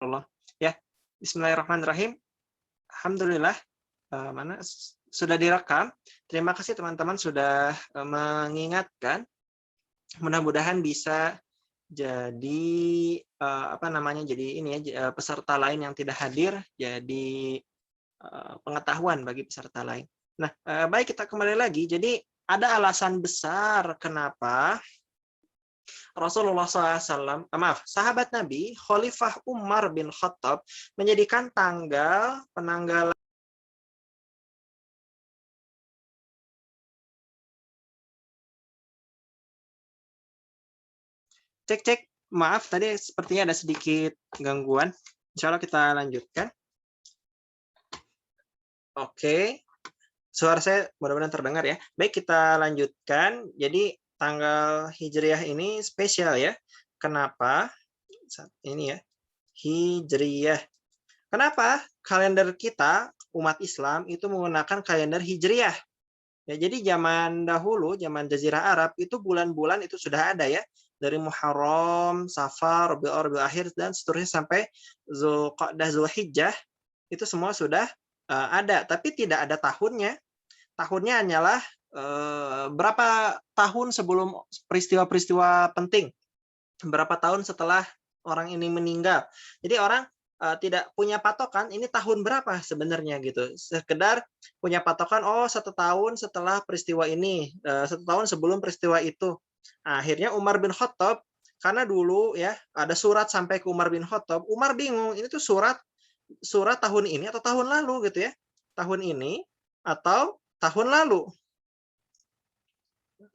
Allah. Ya, Bismillahirrahmanirrahim. Alhamdulillah, sudah direkam. Terima kasih teman-teman sudah mengingatkan. Mudah-mudahan bisa jadi jadi ini ya, peserta lain yang tidak hadir jadi pengetahuan bagi peserta lain. Nah, baik, kita kembali lagi. Jadi ada alasan besar kenapa Rasulullah SAW, sahabat Nabi, Khalifah Umar bin Khattab menjadikan tanggal penanggalan cek, maaf tadi sepertinya ada sedikit gangguan. Insya Allah kita lanjutkan. Oke, suara saya mudah-mudahan terdengar ya. Baik, kita lanjutkan. Jadi tanggal Hijriah ini spesial ya. Kenapa? Ini ya, Hijriah. Kenapa? Kalender kita, umat Islam, itu menggunakan kalender Hijriah. Ya, jadi zaman dahulu, zaman Jazirah Arab, itu bulan-bulan itu sudah ada ya. Dari Muharram, Safar, Rabiul Akhir, dan seterusnya sampai Zulqa'dah, Zulhijjah, itu semua sudah ada. Tapi tidak ada tahunnya. Tahunnya hanyalah berapa tahun sebelum peristiwa-peristiwa penting. Berapa tahun setelah orang ini meninggal. Jadi orang tidak punya patokan ini tahun berapa sebenarnya gitu. Sekedar punya patokan, oh 1 tahun setelah peristiwa ini, 1 tahun sebelum peristiwa itu. Akhirnya Umar bin Khattab, karena dulu ya ada surat sampai ke Umar bin Khattab, Umar bingung ini tuh surat tahun ini atau tahun lalu gitu ya. Tahun ini atau tahun lalu.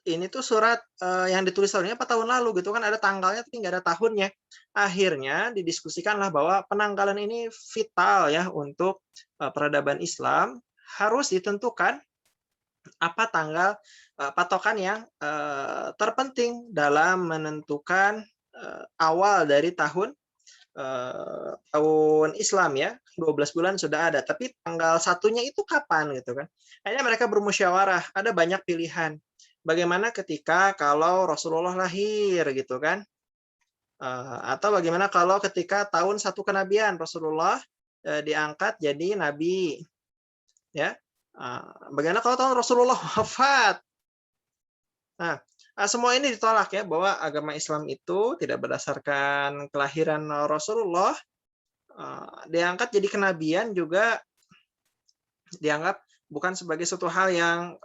Ini tuh surat yang ditulis tahunnya apa tahun lalu gitu kan, ada tanggalnya tapi nggak ada tahunnya. Akhirnya didiskusikanlah bahwa penanggalan ini vital ya untuk peradaban Islam, harus ditentukan apa tanggal patokan yang terpenting dalam menentukan awal dari tahun Islam ya. 12 bulan sudah ada, tapi tanggal satunya itu kapan gitu kan. Akhirnya mereka bermusyawarah, ada banyak pilihan. Bagaimana ketika kalau Rasulullah lahir gitu kan, atau bagaimana kalau ketika tahun 1 kenabian Rasulullah diangkat jadi nabi ya. Bagaimana kalau tahun Rasulullah wafat. Nah, semua ini ditolak ya, bahwa agama Islam itu tidak berdasarkan kelahiran Rasulullah. Diangkat jadi kenabian juga dianggap bukan sebagai suatu hal yang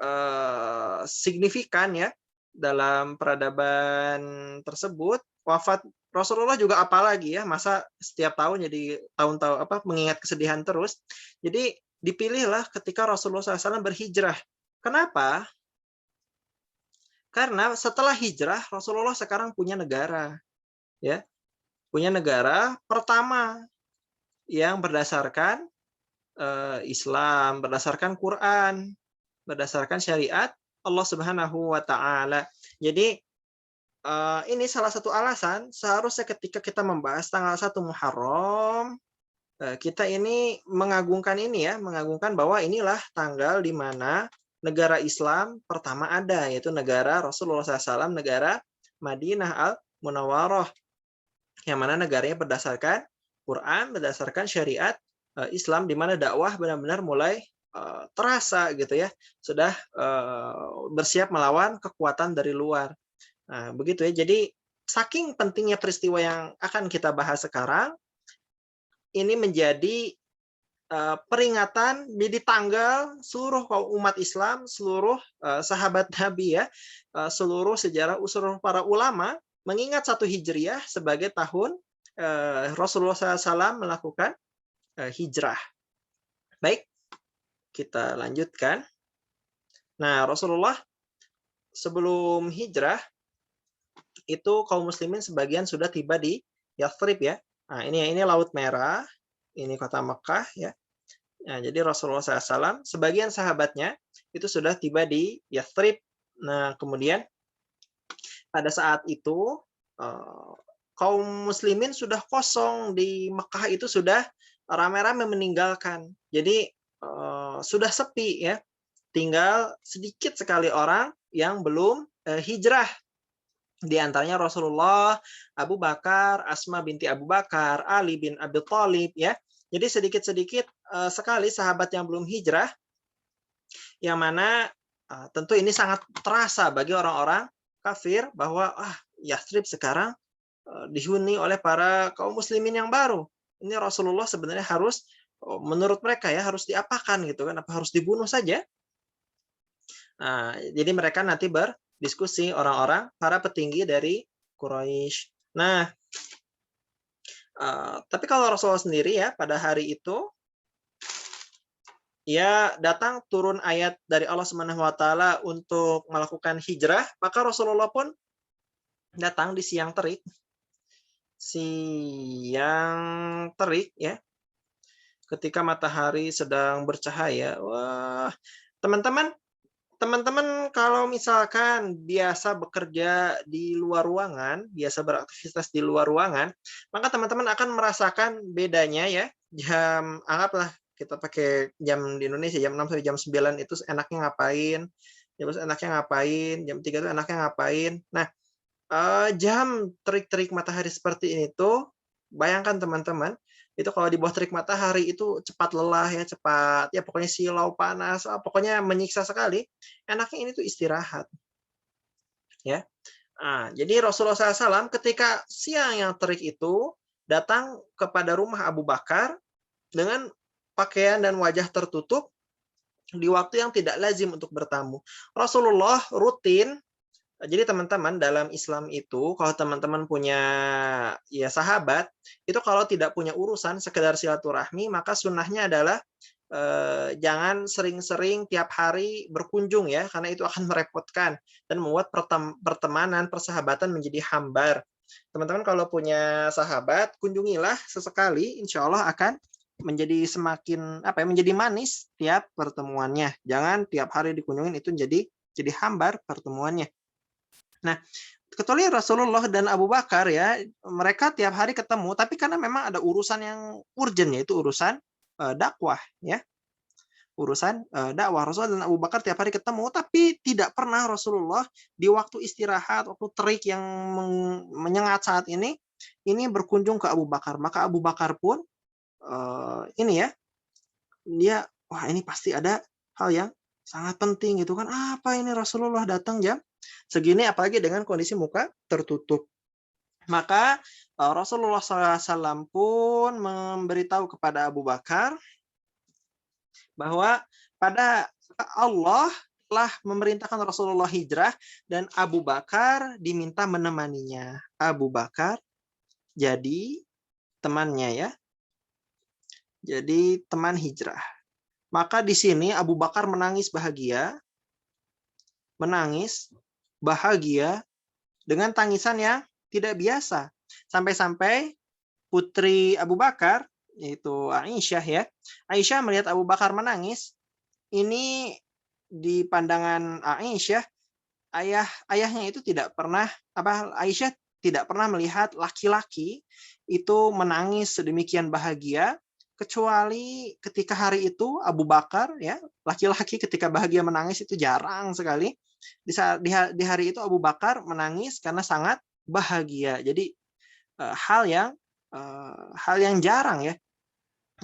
signifikan ya dalam peradaban tersebut. Wafat Rasulullah juga apalagi ya, masa setiap tahun jadi tahun-tahun mengingat kesedihan terus. Jadi dipilihlah ketika Rasulullah SAW berhijrah. Kenapa? Karena setelah hijrah Rasulullah sekarang punya negara, ya, punya negara pertama yang berdasarkan Islam, berdasarkan Quran, berdasarkan syariat Allah Subhanahu wa Ta'ala. Jadi ini salah satu alasan seharusnya ketika kita membahas tanggal 1 Muharram, kita ini mengagungkan ini ya, mengagungkan bahwa inilah tanggal di mana negara Islam pertama ada, yaitu negara Rasulullah SAW, negara Madinah Al-Munawwarah, yang mana negaranya berdasarkan Quran, berdasarkan syariat Islam, di mana dakwah benar-benar mulai terasa gitu ya, sudah bersiap melawan kekuatan dari luar. Nah, begitu ya. Jadi saking pentingnya peristiwa yang akan kita bahas sekarang, ini menjadi peringatan di tanggal seluruh umat Islam, seluruh sahabat Nabi ya, seluruh sejarah usul para ulama mengingat 1 Hijriah sebagai tahun Rasulullah SAW melakukan hijrah. Baik, kita lanjutkan. Nah, Rasulullah sebelum hijrah itu kaum muslimin sebagian sudah tiba di Yathrib ya. Nah, ini Laut Merah, ini kota Mekah ya. Nah, jadi Rasulullah SAW, sebagian sahabatnya itu sudah tiba di Yathrib. Nah, kemudian pada saat itu kaum muslimin sudah kosong di Mekah, itu sudah ramai-ramai meninggalkan. Jadi sudah sepi ya. Tinggal sedikit sekali orang yang belum hijrah. Di antaranya Rasulullah, Abu Bakar, Asma binti Abu Bakar, Ali bin Abi Thalib ya. Jadi sedikit-sedikit sekali sahabat yang belum hijrah, yang mana tentu ini sangat terasa bagi orang-orang kafir bahwa Yathrib sekarang dihuni oleh para kaum muslimin yang baru. Ini Rasulullah sebenarnya harus, menurut mereka ya, harus diapakan gitu kan, apa harus dibunuh saja? Nah, jadi mereka nanti berdiskusi orang-orang, para petinggi dari Quraisy. Nah, tapi kalau Rasulullah sendiri ya, pada hari itu, ya datang turun ayat dari Allah Subhanahu wa taala untuk melakukan hijrah, maka Rasulullah pun datang di siang terik. Siang terik ya, ketika matahari sedang bercahaya. Wah, teman-teman, teman-teman kalau misalkan biasa bekerja di luar ruangan, biasa beraktivitas di luar ruangan, maka teman-teman akan merasakan bedanya ya. Anggaplah kita pakai jam di Indonesia, jam 6 sampai jam 9 itu enaknya ngapain, jam enaknya ngapain, jam 3 itu enaknya ngapain. Nah, jam terik-terik matahari seperti ini tuh, bayangkan teman-teman, itu kalau di bawah terik matahari itu cepat lelah ya, cepat ya pokoknya silau, panas, pokoknya menyiksa sekali. Enaknya ini tuh istirahat. Ya. Jadi Rasulullah SAW ketika siang yang terik itu datang kepada rumah Abu Bakar dengan pakaian dan wajah tertutup di waktu yang tidak lazim untuk bertamu. Rasulullah rutin. Jadi teman-teman, dalam Islam itu kalau teman-teman punya ya sahabat, itu kalau tidak punya urusan sekedar silaturahmi, maka sunnahnya adalah jangan sering-sering tiap hari berkunjung ya, karena itu akan merepotkan dan membuat pertemanan, persahabatan menjadi hambar. Teman-teman kalau punya sahabat, kunjungilah sesekali, insya Allah akan menjadi semakin menjadi manis tiap pertemuannya. Jangan tiap hari dikunjungin, itu jadi hambar pertemuannya. Nah, kecuali Rasulullah dan Abu Bakar ya, mereka tiap hari ketemu, tapi karena memang ada urusan yang urgent, yaitu urusan dakwah ya. Urusan dakwah. Rasulullah dan Abu Bakar tiap hari ketemu, tapi tidak pernah Rasulullah di waktu istirahat, waktu terik yang menyengat saat ini berkunjung ke Abu Bakar. Maka Abu Bakar pun ini ya, dia wah ini pasti ada hal yang sangat penting gitu kan. Apa ini Rasulullah datang jam segini, apalagi dengan kondisi muka tertutup. Maka Rasulullah SAW pun memberitahu kepada Abu Bakar bahwa pada Allah telah memerintahkan Rasulullah hijrah dan Abu Bakar diminta menemaninya. Abu Bakar jadi temannya ya. Jadi teman hijrah. Maka di sini Abu Bakar menangis bahagia dengan tangisan yang tidak biasa. Sampai-sampai putri Abu Bakar, yaitu Aisyah ya. Aisyah melihat Abu Bakar menangis. Ini di pandangan Aisyah, ayahnya itu tidak pernah Aisyah tidak pernah melihat laki-laki itu menangis sedemikian bahagia, kecuali ketika hari itu Abu Bakar ya, laki-laki ketika bahagia menangis itu jarang sekali. Di hari itu Abu Bakar menangis karena sangat bahagia. Jadi hal yang jarang ya.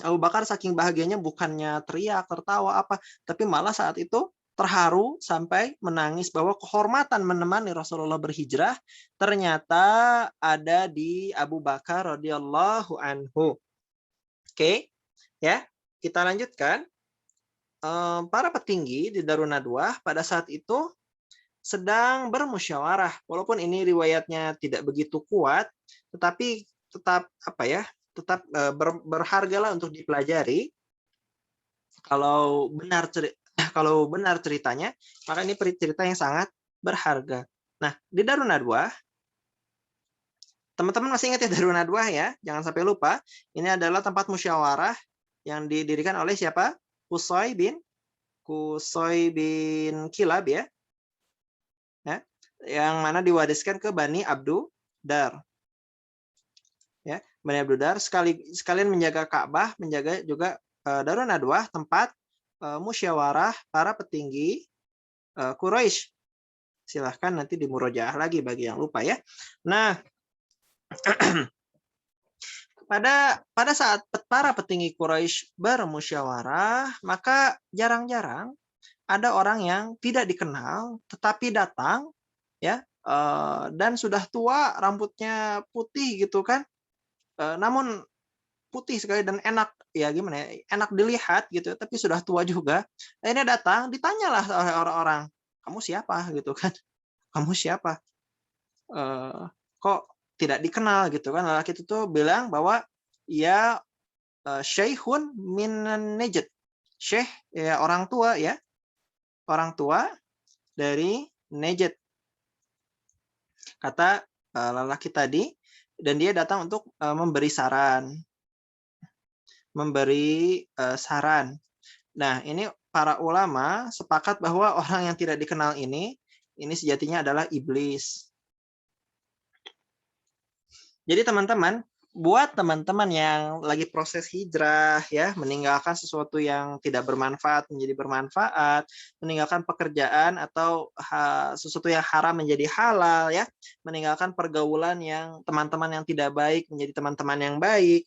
Abu Bakar saking bahagianya bukannya teriak, tertawa apa, tapi malah saat itu terharu sampai menangis bahwa kehormatan menemani Rasulullah berhijrah ternyata ada di Abu Bakar radhiyallahu anhu. Oke, ya. Kita lanjutkan. Para petinggi di Darun Nadwah pada saat itu sedang bermusyawarah. Walaupun ini riwayatnya tidak begitu kuat, tetapi tetap berhargalah untuk dipelajari. Kalau benar ceritanya, maka ini cerita yang sangat berharga. Nah, di Darun Nadwah, teman-teman masih ingat ya Darun Nadwah ya? Jangan sampai lupa. Ini adalah tempat musyawarah yang didirikan oleh siapa? Qusay bin Kilab ya. Yang mana diwariskan ke Bani Abdu Dar. Ya, Bani Abdu Dar sekalian menjaga Ka'bah, menjaga juga Darun Nadwah, tempat musyawarah para petinggi Quraisy. Silahkan nanti dimurojaah lagi bagi yang lupa ya. Nah, pada saat para petinggi Quraisy bermusyawarah, maka jarang-jarang ada orang yang tidak dikenal tetapi datang ya, dan sudah tua, rambutnya putih gitu kan, namun putih sekali dan enak ya, gimana ya, enak dilihat gitu, tapi sudah tua juga. Akhirnya datang, ditanyalah oleh orang-orang, kamu siapa gitu kan? Kamu siapa? Eh, Kok tidak dikenal gitu kan? Lelaki itu tuh bilang bahwa ia Syekhun minan Najd. Syekh ya orang tua ya, orang tua dari Najd. Kata lelaki tadi, dan dia datang untuk memberi saran. Nah, ini para ulama sepakat bahwa orang yang tidak dikenal ini sejatinya adalah iblis. Jadi teman-teman, buat teman-teman yang lagi proses hijrah ya, meninggalkan sesuatu yang tidak bermanfaat menjadi bermanfaat, meninggalkan pekerjaan atau sesuatu yang haram menjadi halal ya, meninggalkan pergaulan yang teman-teman yang tidak baik menjadi teman-teman yang baik,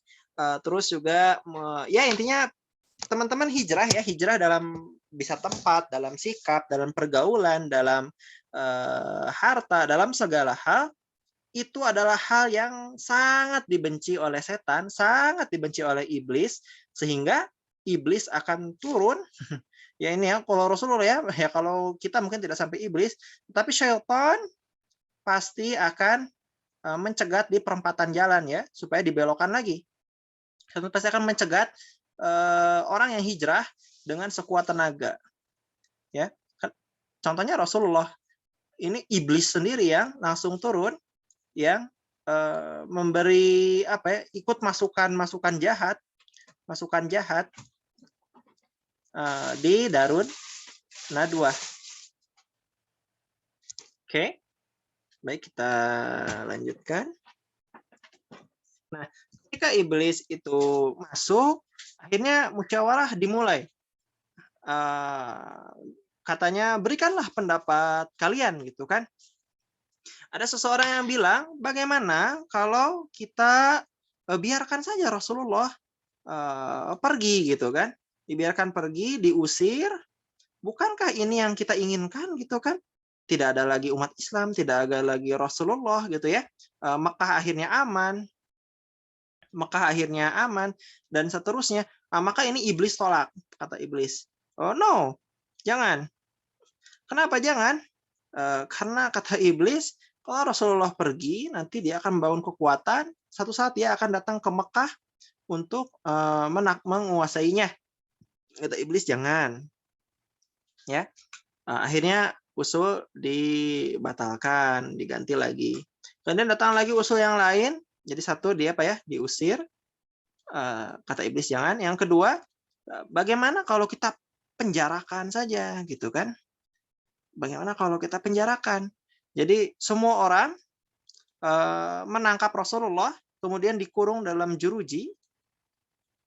terus juga ya intinya teman-teman hijrah ya, hijrah dalam bisa tempat, dalam sikap, dalam pergaulan, dalam harta, dalam segala hal. Itu adalah hal yang sangat dibenci oleh setan, sangat dibenci oleh iblis, sehingga iblis akan turun. Ya ini ya, kalau Rasulullah ya kalau kita mungkin tidak sampai iblis, tapi syaitan pasti akan mencegat di perempatan jalan ya, supaya dibelokkan lagi. Syaitan pasti akan mencegat orang yang hijrah dengan sekuat tenaga. Ya, contohnya Rasulullah, ini iblis sendiri yang langsung turun, yang memberi ikut masukan jahat di Darun Nadwah. Oke, baik kita lanjutkan. Nah, ketika iblis itu masuk, akhirnya musyawarah dimulai. Katanya berikanlah pendapat kalian gitu kan. Ada seseorang yang bilang, bagaimana kalau kita biarkan saja Rasulullah pergi gitu kan, dibiarkan pergi, diusir. Bukankah ini yang kita inginkan gitu kan? Tidak ada lagi umat Islam, tidak ada lagi Rasulullah gitu ya. Mekah akhirnya aman dan seterusnya. Maka ini iblis tolak, kata iblis. Oh no, jangan. Kenapa jangan? Karena kata iblis, kalau Rasulullah pergi, nanti dia akan membangun kekuatan. Satu saat dia akan datang ke Mekah untuk menguasainya. Kata iblis, jangan. Ya, akhirnya usul dibatalkan, diganti lagi. Kemudian datang lagi usul yang lain. Jadi satu dia diusir. Kata iblis jangan. Yang kedua, bagaimana kalau kita penjarakan saja, gitu kan? Bagaimana kalau kita penjarakan? Jadi semua orang menangkap Rasulullah, kemudian dikurung dalam jeruji,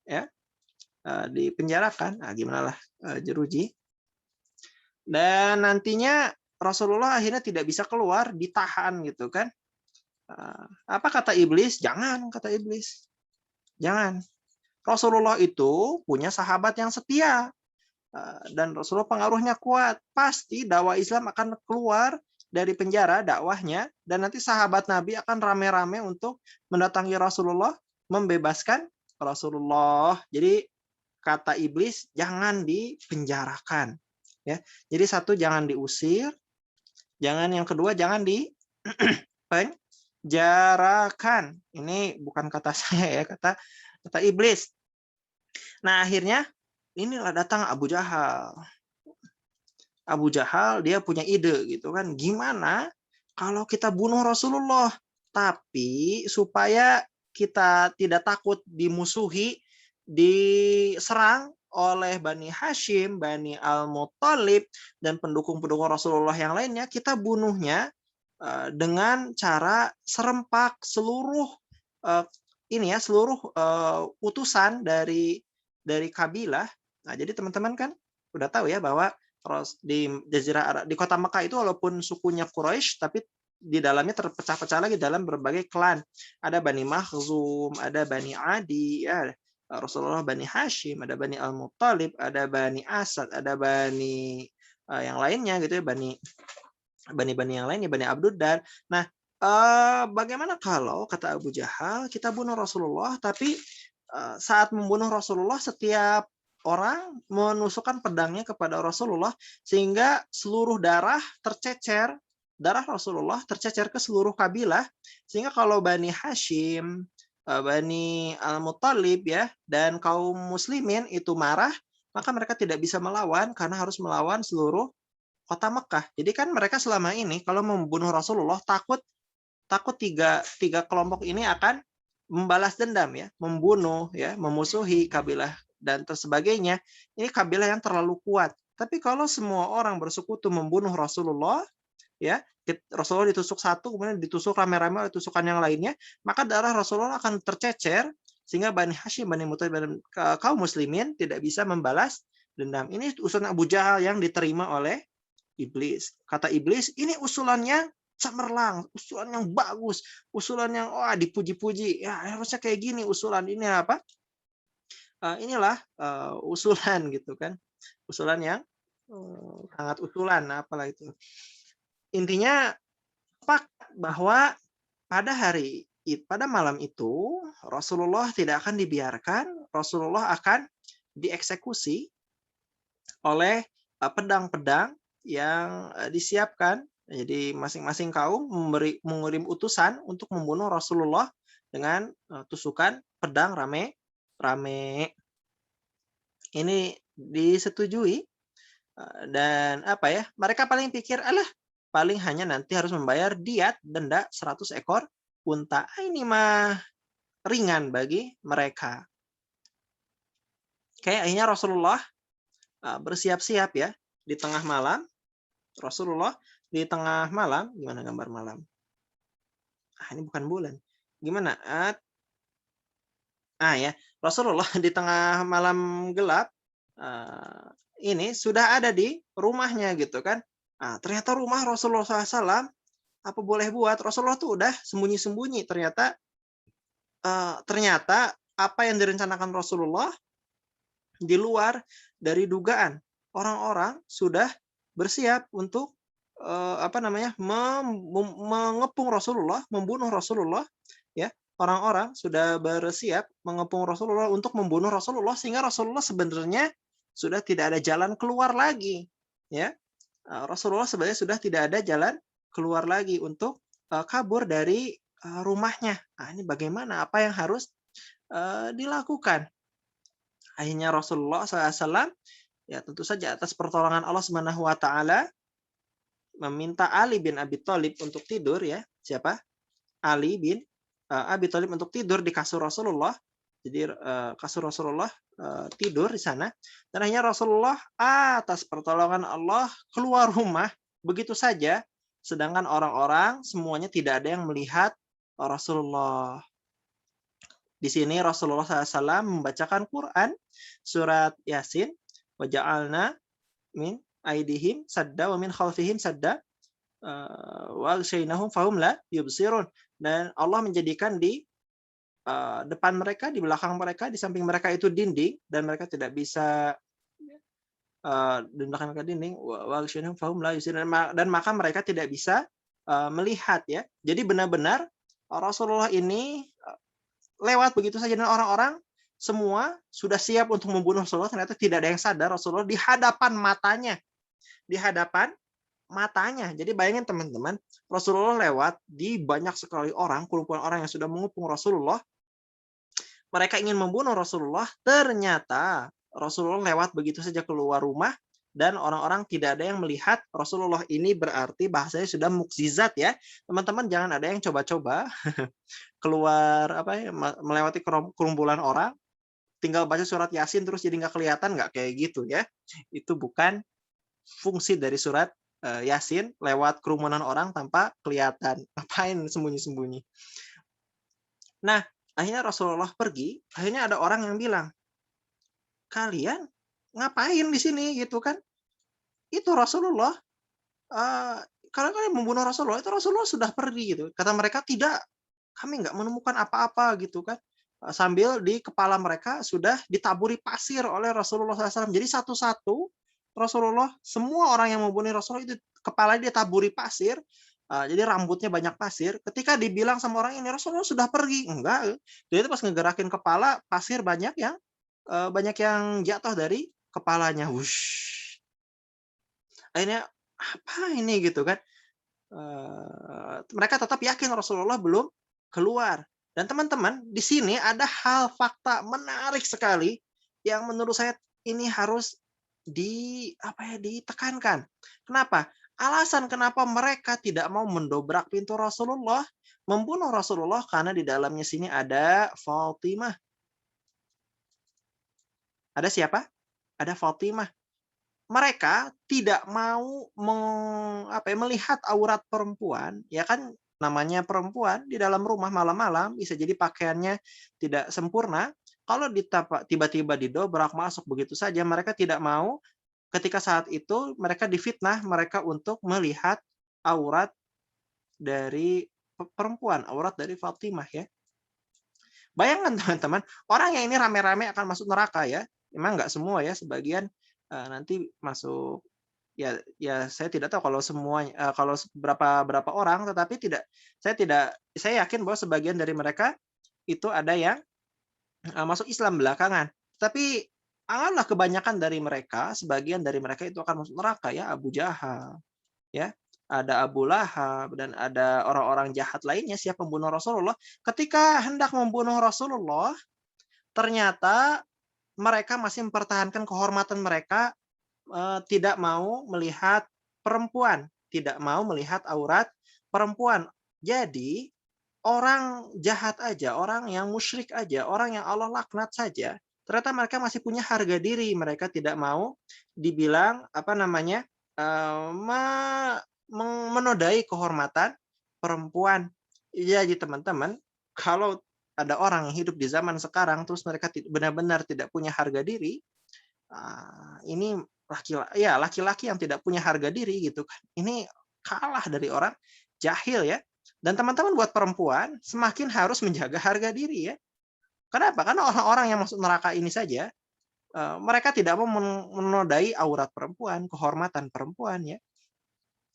ya, dipenjarakan. Nah, gimana lah jeruji? Dan nantinya Rasulullah akhirnya tidak bisa keluar, ditahan gitu kan? Apa kata iblis? Jangan, kata iblis. Jangan. Rasulullah itu punya sahabat yang setia. Dan Rasulullah pengaruhnya kuat. Pasti dakwah Islam akan keluar dari penjara dakwahnya, dan nanti sahabat Nabi akan rame-rame untuk mendatangi Rasulullah, membebaskan Rasulullah. Jadi kata iblis, jangan dipenjarakan. Ya, jadi satu, jangan diusir, yang kedua jangan dipenjarakan. Ini bukan kata saya ya, kata iblis. Nah akhirnya inilah datang Abu Jahal. Abu Jahal dia punya ide gitu kan, gimana kalau kita bunuh Rasulullah, tapi supaya kita tidak takut dimusuhi, diserang oleh Bani Hashim, Bani Al-Muttalib, dan pendukung-pendukung Rasulullah yang lainnya, kita bunuhnya dengan cara serempak seluruh utusan dari kabilah. Nah, jadi teman-teman kan udah tahu ya bahwa Terus di Jazirah Arab, di kota Mekah itu walaupun sukunya Quraisy, tapi di dalamnya terpecah-pecah lagi dalam berbagai klan. Ada Bani Makhzum, ada Bani Adi, ya, Rasulullah Bani Hashim, ada Bani Al-Muttalib, ada Bani Asad, ada Bani yang lainnya gitu ya, Bani yang lainnya, Bani Abduddar. Nah, bagaimana kalau kata Abu Jahal kita bunuh Rasulullah, tapi saat membunuh Rasulullah setiap orang menusukkan pedangnya kepada Rasulullah sehingga seluruh darah Rasulullah tercecer ke seluruh kabilah, sehingga kalau Bani Hashim, Bani Al-Muttalib ya, dan kaum muslimin itu marah, maka mereka tidak bisa melawan karena harus melawan seluruh kota Mekah. Jadi kan mereka selama ini kalau membunuh Rasulullah takut takut tiga kelompok ini akan membalas dendam ya, membunuh ya, memusuhi kabilah dan sebagainya. Ini kabilah yang terlalu kuat. Tapi kalau semua orang bersekutu membunuh Rasulullah ya, Rasulullah ditusuk satu, kemudian ditusuk rame-rame oleh tusukan yang lainnya, maka darah Rasulullah akan tercecer sehingga Bani Hashim, Bani Muttalib, dan kaum muslimin tidak bisa membalas dendam. Ini usulan Abu Jahal yang diterima oleh iblis. Kata iblis, ini usulannya cemerlang, usulan yang bagus, usulan yang dipuji-puji. Ya, harusnya kayak gini usulan ini apa? Inilah usulan gitu kan. Usulan yang sangat usulan apalah itu. Intinya bahwa pada malam itu Rasulullah tidak akan dibiarkan, Rasulullah akan dieksekusi oleh pedang-pedang yang disiapkan. Jadi masing-masing kaum mengirim utusan untuk membunuh Rasulullah dengan tusukan pedang rame-rame. Ini disetujui dan apa ya? Mereka paling pikir, alah, paling hanya nanti harus membayar diat denda 100 ekor unta. Ini mah ringan bagi mereka. Kayak akhirnya Rasulullah bersiap-siap ya di tengah malam. Rasulullah di tengah malam, gimana gambar malam? Ini bukan bulan. Gimana? Ya, Rasulullah di tengah malam gelap ini sudah ada di rumahnya gitu kan. Ternyata rumah Rasulullah SAW apa boleh buat, Rasulullah tuh udah sembunyi-sembunyi. Ternyata apa yang direncanakan Rasulullah di luar dari dugaan. Orang-orang sudah bersiap untuk mengepung Rasulullah, membunuh Rasulullah ya. Orang-orang sudah bersiap mengepung Rasulullah untuk membunuh Rasulullah sehingga Rasulullah sebenarnya sudah tidak ada jalan keluar lagi ya. Rasulullah sebenarnya sudah tidak ada jalan keluar lagi untuk kabur dari rumahnya. Ini bagaimana? Apa yang harus dilakukan? Akhirnya Rasulullah SAW ya tentu saja atas pertolongan Allah Subhanahu wa taala meminta Ali bin Abi Thalib untuk tidur ya. Siapa? Ali bin Abi Thalib untuk tidur di kasur Rasulullah. Jadi kasur Rasulullah tidur di sana. Dan akhirnya Rasulullah atas pertolongan Allah keluar rumah begitu saja. Sedangkan orang-orang semuanya tidak ada yang melihat Rasulullah. Di sini Rasulullah SAW membacakan Quran surat Yasin. Waja'alna min aidihim sadda wa min khalfihim sadda wal syainahum fahum la yubsirun. Dan Allah menjadikan di depan mereka, di belakang mereka, di samping mereka itu dinding dan mereka tidak bisa di belakang mereka dinding wal syainahum fahum la yubsirun, dan maka mereka tidak bisa melihat ya. Jadi benar-benar Rasulullah ini lewat begitu saja dan orang-orang semua sudah siap untuk membunuh Rasulullah. Ternyata tidak ada yang sadar Rasulullah di hadapan matanya. Di hadapan matanya. Jadi bayangin teman-teman, Rasulullah lewat di banyak sekali orang, kumpulan orang yang sudah mengepung Rasulullah. Mereka ingin membunuh Rasulullah, ternyata Rasulullah lewat begitu saja keluar rumah dan orang-orang tidak ada yang melihat Rasulullah. Ini berarti bahasanya sudah mukjizat ya. Teman-teman jangan ada yang coba-coba keluar melewati kerumpulan orang, tinggal baca surat Yasin terus jadi nggak kelihatan, nggak kayak gitu ya. Itu bukan fungsi dari surat Yasin, lewat kerumunan orang tanpa kelihatan. Ngapain sembunyi-sembunyi? Nah, akhirnya Rasulullah pergi, akhirnya ada orang yang bilang, kalian ngapain di sini gitu kan? itu Rasulullah, kalau kalian membunuh Rasulullah, itu Rasulullah sudah pergi gitu. Kata mereka, "Tidak, kami nggak menemukan apa-apa," gitu kan. Sambil di kepala mereka sudah ditaburi pasir oleh Rasulullah SAW. Jadi satu-satu Rasulullah, semua orang yang membunuh Rasulullah itu kepalanya ditaburi pasir, jadi rambutnya banyak pasir. Ketika dibilang sama orang ini, "Rasulullah sudah pergi." Enggak, dia itu pas ngegerakin kepala, pasir banyak yang jatuh dari kepalanya. Wush. Akhirnya, "Apa ini?" Gitu kan. Mereka tetap yakin Rasulullah belum keluar. Dan teman-teman, di sini ada hal fakta menarik sekali yang menurut saya ini harus ditekankan. Kenapa? Alasan kenapa mereka tidak mau mendobrak pintu Rasulullah, membunuh Rasulullah karena di dalamnya sini ada Fatimah. Ada siapa? Ada Fatimah. Mereka tidak mau melihat aurat perempuan, ya kan namanya perempuan di dalam rumah malam-malam bisa jadi pakaiannya tidak sempurna. Kalau tiba-tiba didobrak masuk begitu saja, mereka tidak mau ketika saat itu mereka difitnah mereka untuk melihat aurat dari perempuan, aurat dari Fatimah ya. Bayangkan teman-teman, orang yang ini rame-rame akan masuk neraka ya. Memang nggak semua ya, sebagian nanti masuk. Ya, saya tidak tahu kalau semuanya, kalau berapa orang, tetapi saya yakin bahwa sebagian dari mereka itu ada yang masuk Islam belakangan. Tapi anggaplah kebanyakan dari mereka, sebagian dari mereka itu akan masuk neraka ya, Abu Jahal, ya, ada Abu Lahab dan ada orang-orang jahat lainnya siap membunuh Rasulullah. Ketika hendak membunuh Rasulullah, ternyata mereka masih mempertahankan kehormatan mereka, tidak mau melihat perempuan, tidak mau melihat aurat perempuan. Jadi, orang jahat aja, orang yang musyrik aja, orang yang Allah laknat saja, ternyata mereka masih punya harga diri. Mereka tidak mau dibilang, menodai kehormatan perempuan. Jadi teman-teman, kalau ada orang yang hidup di zaman sekarang, terus mereka benar-benar tidak punya harga diri, ini laki-laki yang tidak punya harga diri gitu kan. Ini kalah dari orang jahil ya. Dan teman-teman buat perempuan semakin harus menjaga harga diri ya. Kenapa? Karena orang-orang yang masuk neraka ini saja mereka tidak mau menodai aurat perempuan, kehormatan perempuan ya.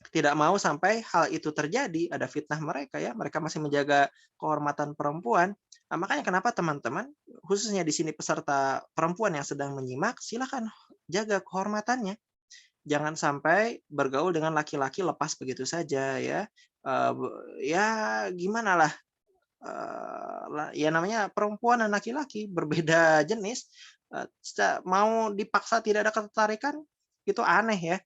Tidak mau sampai hal itu terjadi, ada fitnah mereka ya, mereka masih menjaga kehormatan perempuan. Makanya kenapa teman-teman, khususnya di sini peserta perempuan yang sedang menyimak, silakan jaga kehormatannya. Jangan sampai bergaul dengan laki-laki lepas begitu saja ya. Ya gimana lah, ya namanya perempuan dan laki-laki berbeda jenis, mau dipaksa tidak ada ketertarikan, itu aneh ya.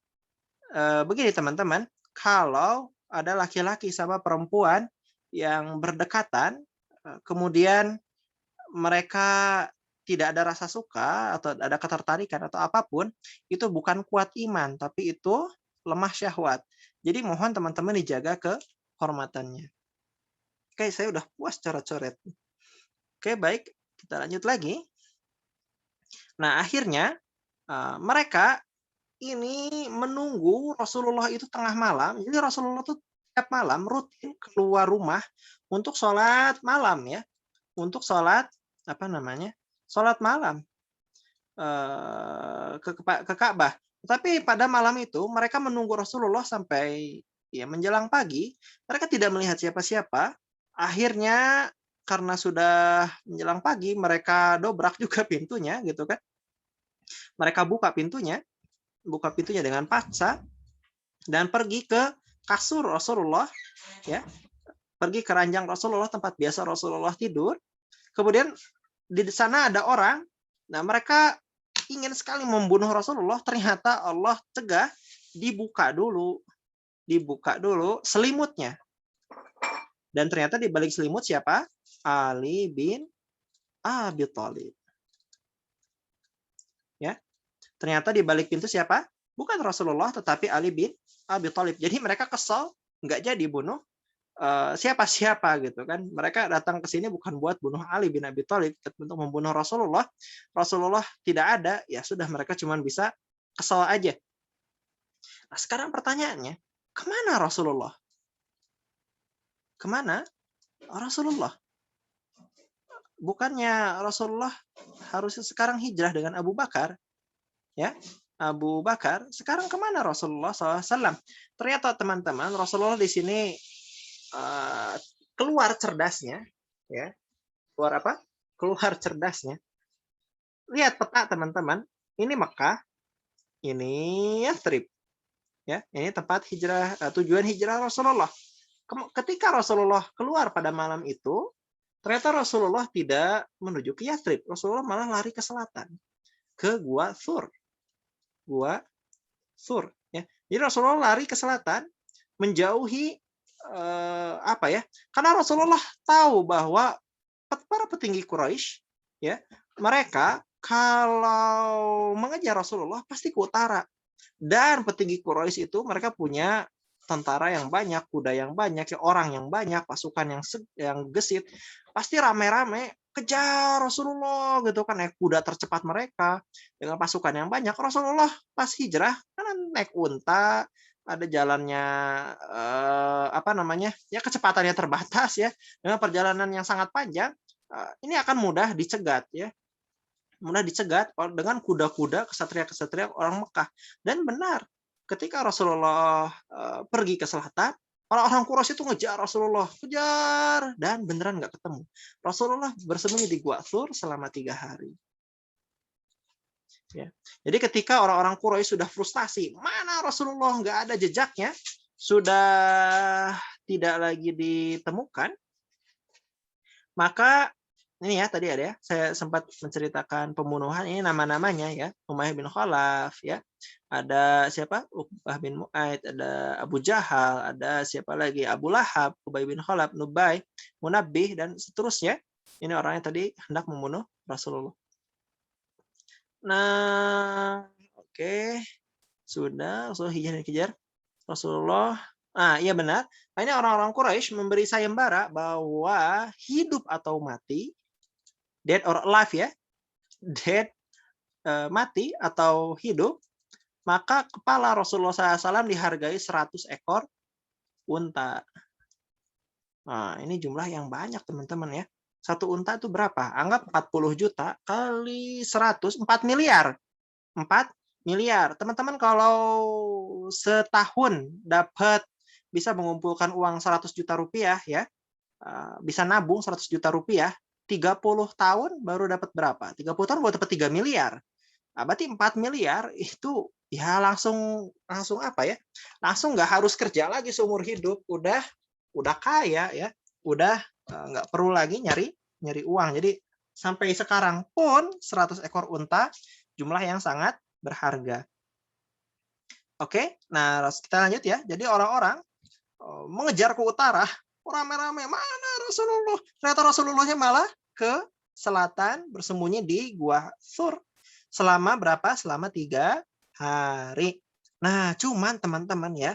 Begini teman-teman, kalau ada laki-laki sama perempuan yang berdekatan, kemudian mereka tidak ada rasa suka atau ada ketertarikan atau apapun, itu bukan kuat iman, tapi itu lemah syahwat. Jadi mohon teman-teman dijaga kehormatannya. Oke, saya udah puas coret-coret. Oke, baik, kita lanjut lagi. Nah, akhirnya mereka ini menunggu Rasulullah itu tengah malam. Jadi Rasulullah itu tiap malam rutin keluar rumah untuk sholat malam ya, untuk sholat sholat malam ke Ka'bah. Tapi pada malam itu mereka menunggu Rasulullah sampai ya menjelang pagi. Mereka tidak melihat siapa-siapa. Akhirnya karena sudah menjelang pagi, mereka dobrak juga pintunya gitu kan. Mereka buka pintunya dengan paksa dan pergi ke kasur Rasulullah ya, pergi ke ranjang Rasulullah tempat biasa Rasulullah tidur. Kemudian di sana ada orang, nah mereka ingin sekali membunuh Rasulullah, ternyata Allah cegah, dibuka dulu selimutnya. Dan ternyata di balik selimut siapa? Ali bin Abi Thalib. Ya. Ternyata di balik pintu siapa? Bukan Rasulullah, tetapi Ali bin Abi Thalib. Jadi mereka kesal, nggak jadi bunuh siapa-siapa gitu kan. Mereka datang ke sini bukan buat bunuh Ali bin Abi Thalib, untuk membunuh Rasulullah. Rasulullah tidak ada, ya sudah mereka cuma bisa kesal aja. Nah, sekarang pertanyaannya, kemana Rasulullah? Kemana Rasulullah? Bukannya Rasulullah harusnya sekarang hijrah dengan Abu Bakar, ya? Abu Bakar, sekarang kemana Rasulullah SAW? Ternyata teman-teman, Rasulullah di sini uh, keluar cerdasnya, ya. Keluar apa? Keluar cerdasnya. Lihat peta teman-teman, ini Mekah, ini Yathrib, ya. Ini tempat hijrah, tujuan hijrah Rasulullah. Ketika Rasulullah keluar pada malam itu, ternyata Rasulullah tidak menuju ke Yathrib. Rasulullah malah lari ke selatan, ke Gua Thur. Gua Thur. Ya. Jadi Rasulullah lari ke selatan, menjauhi apa ya? Karena Rasulullah tahu bahwa para petinggi Quraisy, ya, mereka kalau mengejar Rasulullah pasti ke utara. Dan petinggi Quraisy itu mereka punya tentara yang banyak, kuda yang banyak, orang yang banyak, pasukan yang gesit, pasti rame-rame kejar Rasulullah gitu kan, naik kuda tercepat mereka dengan pasukan yang banyak. Rasulullah pas hijrah kan naik unta, ada jalannya apa namanya? Ya kecepatannya terbatas ya, dengan perjalanan yang sangat panjang, ini akan mudah dicegat ya. Mudah dicegat dengan kuda-kuda kesatria-kesatria orang Mekah. Dan benar, ketika Rasulullah pergi ke selatan, orang-orang Quraisy itu ngejar Rasulullah, kejar, dan beneran nggak ketemu. Rasulullah bersembunyi di Gua Thur selama 3 hari. Ya. Jadi ketika orang-orang Quraisy sudah frustasi, mana Rasulullah, nggak ada jejaknya, sudah tidak lagi ditemukan, maka ini ya tadi ada ya, saya sempat menceritakan pembunuhan, ini nama-namanya ya, Umayyah bin Khalaf ya. Ada siapa? Uqbah bin Mu'aid, ada Abu Jahal, ada siapa lagi? Abu Lahab, Ubay bin Khalaf, Nubay, Munabbih dan seterusnya. Ini orang yang tadi hendak membunuh Rasulullah. Nah, oke. Sudah, Rasulullah kejar Rasulullah. Ah, iya benar. Nah, ini orang-orang Quraisy memberi sayembara bahwa hidup atau mati, dead or alive ya, dead, mati atau hidup, maka kepala Rasulullah SAW dihargai 100 ekor unta. Nah, ini jumlah yang banyak teman-teman ya. Satu unta itu berapa? Anggap 40 juta kali 100, 4 miliar. 4 miliar. Teman-teman kalau setahun dapat bisa mengumpulkan uang 100 juta rupiah ya, bisa nabung 100 juta rupiah, 30 tahun baru dapat berapa? 30 tahun baru dapat 3 miliar. Nah, berarti 4 miliar itu ya langsung apa ya? Langsung nggak harus kerja lagi seumur hidup, udah kaya ya, udah nggak perlu lagi nyari uang. Jadi sampai sekarang pun 100 ekor unta jumlah yang sangat berharga. Oke, nah kita lanjut ya. Jadi orang-orang mengejar ke utara, rame-rame, mana Rasulullah? Ternyata Rasulullahnya malah ke selatan, bersembunyi di Gua Thur. Selama berapa? Selama 3 hari. Nah, cuman teman-teman ya,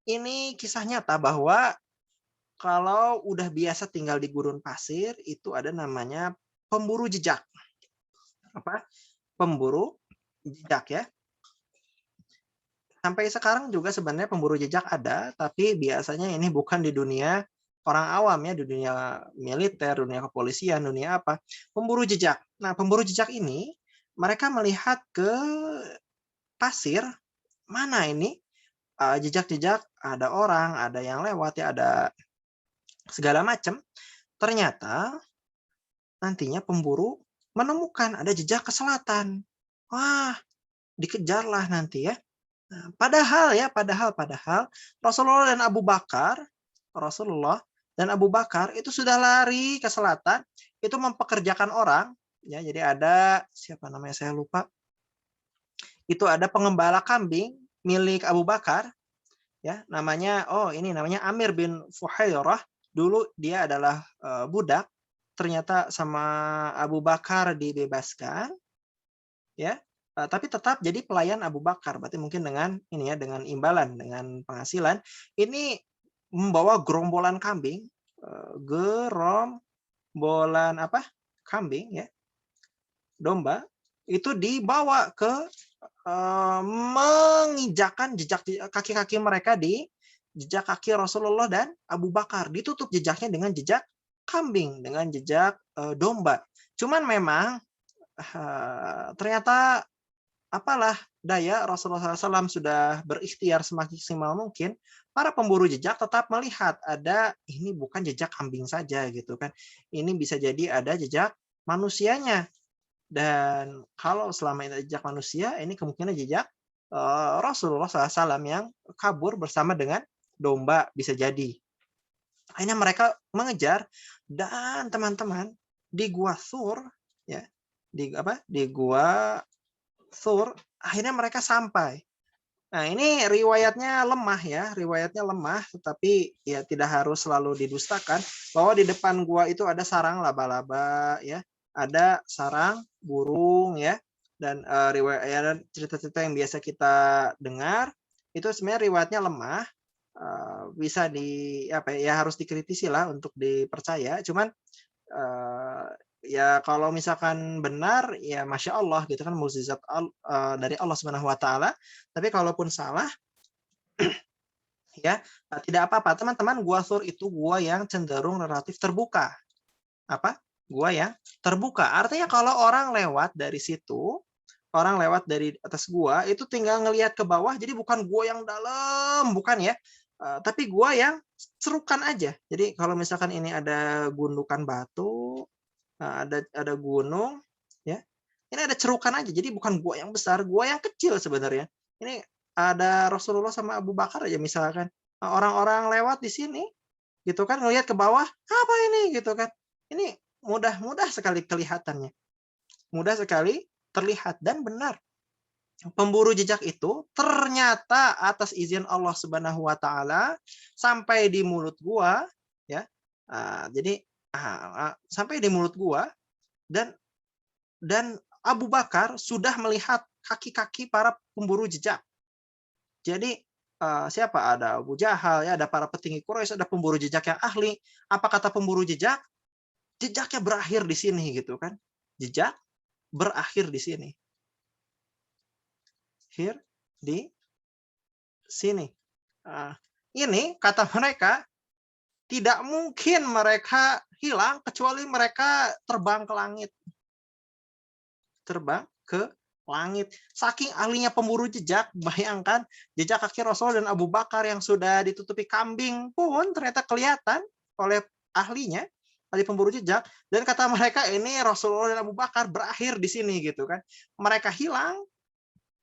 ini kisah nyata bahwa kalau udah biasa tinggal di gurun pasir, itu ada namanya pemburu jejak. Apa? Pemburu jejak ya. Sampai sekarang juga sebenarnya pemburu jejak ada, tapi biasanya ini bukan di dunia orang awam ya, di dunia militer, dunia kepolisian, dunia apa. Pemburu jejak. Nah, pemburu jejak ini mereka melihat ke pasir, mana ini jejak-jejak, ada orang, ada yang lewat ya, ada segala macam. Ternyata nantinya pemburu menemukan ada jejak ke selatan. Wah, dikejarlah nanti ya. Nah, padahal Rasulullah dan Abu Bakar itu sudah lari ke selatan, itu mempekerjakan orang ya. Jadi ada siapa namanya saya lupa. Itu ada pengembala kambing milik Abu Bakar ya, namanya Amir bin Fuhairah. Dulu dia adalah budak, ternyata sama Abu Bakar dibebaskan ya. Tapi tetap jadi pelayan Abu Bakar, berarti mungkin dengan dengan imbalan, dengan penghasilan. Ini membawa gerombolan kambing, kambing ya, domba, itu dibawa ke menginjakkan jejak kaki-kaki mereka di jejak kaki Rasulullah dan Abu Bakar. Ditutup jejaknya dengan jejak kambing, dengan jejak domba. Cuman memang ternyata apalah daya Rasulullah SAW sudah berikhtiar semaksimal mungkin, para pemburu jejak tetap melihat ada ini bukan jejak kambing saja gitu kan. Ini bisa jadi ada jejak manusianya. Dan kalau selama ini jejak manusia, ini kemungkinan jejak Rasulullah SAW yang kabur bersama dengan domba bisa jadi. Akhirnya mereka mengejar dan teman-teman di Gua Thur ya, di Gua Thur akhirnya mereka sampai. Nah, ini riwayatnya lemah ya, riwayatnya lemah, tetapi ya tidak harus selalu didustakan bahwa di depan gua itu ada sarang laba-laba ya, ada sarang burung ya, dan riwayat ya, dan cerita-cerita yang biasa kita dengar itu sebenarnya riwayatnya lemah, bisa apa ya, harus dikritisi lah untuk dipercaya. Cuman ya kalau misalkan benar ya masya Allah gitu kan, mukjizat dari Allah Subhanahu Wa Taala. Tapi kalaupun salah ya tidak apa-apa teman-teman. Gua Thur itu gua yang cenderung relatif terbuka. Apa? Gua yang terbuka. Artinya kalau orang lewat dari situ, orang lewat dari atas gua itu tinggal ngelihat ke bawah. Jadi bukan gua yang dalam, bukan ya. Tapi gua yang serukan aja. Jadi kalau misalkan ini ada gundukan batu, ada gunung, ya. Ini ada cerukan aja. Jadi bukan gua yang besar, gua yang kecil sebenarnya. Ini ada Rasulullah sama Abu Bakar aja misalkan. Orang-orang lewat di sini, gitu kan, ngelihat ke bawah, apa ini gitu kan. Ini mudah sekali kelihatannya. Mudah sekali terlihat dan benar. Pemburu jejak itu ternyata atas izin Allah Subhanahu Wa Taala sampai di mulut gua, ya. Jadi sampai di mulut gua dan Abu Bakar sudah melihat kaki-kaki para pemburu jejak. Jadi siapa? Ada Abu Jahal, ya, ada para petinggi Quraisy, ada pemburu jejak yang ahli. Apa kata pemburu jejak? Jejaknya berakhir di sini gitu kan. Jejak berakhir di sini. Here di sini. Ini kata mereka tidak mungkin mereka hilang kecuali mereka terbang ke langit. Terbang ke langit. Saking ahlinya pemburu jejak, bayangkan jejak kaki Rasul dan Abu Bakar yang sudah ditutupi kambing pun ternyata kelihatan oleh ahlinya, ahli pemburu jejak. Dan kata mereka ini Rasulullah dan Abu Bakar berakhir di sini gitu kan. Mereka hilang,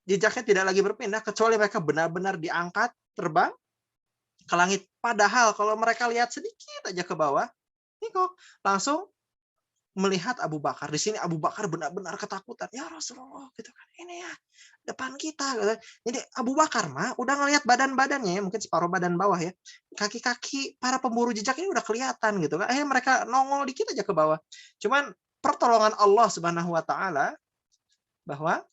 jejaknya tidak lagi berpindah kecuali mereka benar-benar diangkat terbang ke langit. Padahal kalau mereka lihat sedikit aja ke bawah, ini kok langsung melihat Abu Bakar. Di sini Abu Bakar benar-benar ketakutan. Ya Rasulullah, gitu kan. Ini ya depan kita. Gitu. Jadi Abu Bakar mah udah ngelihat badan-badannya, ya, mungkin separuh badan bawah ya. Kaki-kaki para pemburu jejak ini udah kelihatan gitu kan. Mereka nongol dikit aja ke bawah. Cuman pertolongan Allah Subhanahu Wa Taala bahwa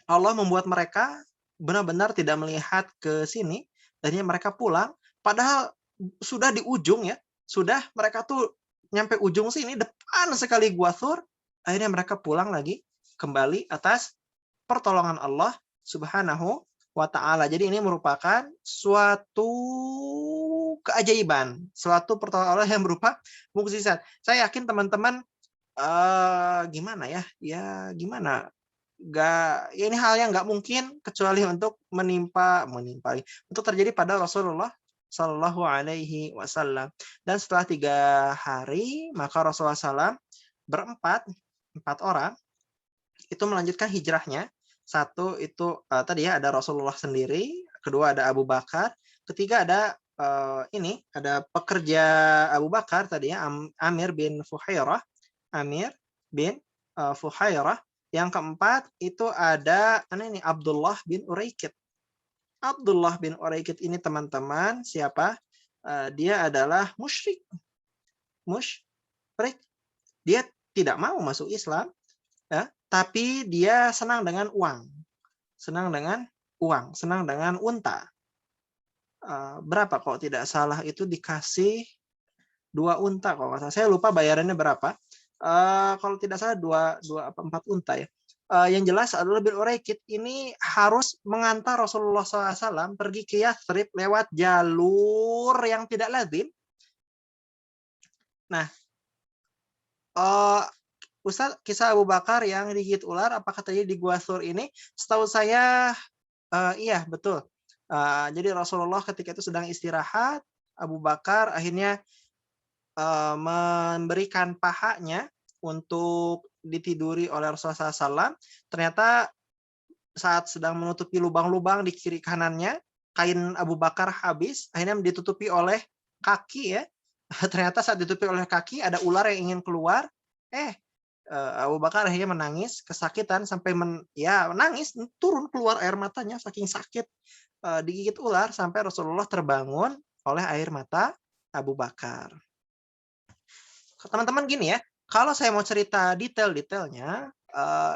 Allah membuat mereka benar-benar tidak melihat ke sini, dan mereka pulang. Padahal sudah di ujung ya, sudah mereka tuh nyampe ujung sini, depan sekali Gua Thur, akhirnya mereka pulang lagi kembali atas pertolongan Allah Subhanahu Wa Taala. Jadi ini merupakan suatu keajaiban, suatu pertolongan Allah yang berupa mukjizat. Saya yakin teman-teman gimana ya? Ya gimana? Ya ini hal yang nggak mungkin kecuali untuk untuk terjadi pada Rasulullah Shallallahu Alaihi Wasallam. Dan setelah 3 hari, maka Rasulullah SAW empat orang itu melanjutkan hijrahnya. Satu itu tadi ya ada Rasulullah sendiri, kedua ada Abu Bakar, ketiga ada ada pekerja Abu Bakar tadi ya, Amir bin Fuhairah, Yang keempat itu ada ini Abdullah bin Uraikid. Abdullah bin Uraikid ini teman-teman siapa? Dia adalah musyrik. Dia tidak mau masuk Islam, ya, tapi dia senang dengan uang. Senang dengan unta. Berapa kalau tidak salah itu dikasih 2 unta kalau nggak salah. Saya lupa bayarannya berapa. Kalau tidak salah 4 unta ya. yang jelas adalah bin Uraikid ini harus mengantar Rasulullah SAW pergi ke Yathrib lewat jalur yang tidak lazim. Nah, Ustaz, kisah Abu Bakar yang digigit ular, apakah terjadi di Gua Thur ini? Setahu saya, iya betul. Jadi Rasulullah ketika itu sedang istirahat, Abu Bakar akhirnya memberikan pahanya untuk ditiduri oleh Rasulullah SAW. Ternyata saat sedang menutupi lubang-lubang di kiri kanannya, kain Abu Bakar habis, akhirnya ditutupi oleh kaki ya. Ternyata saat ditutupi oleh kaki ada ular yang ingin keluar. Abu Bakar akhirnya menangis, kesakitan sampai nangis, turun keluar air matanya saking sakit digigit ular sampai Rasulullah terbangun oleh air mata Abu Bakar. Teman-teman gini ya, kalau saya mau cerita detail-detailnya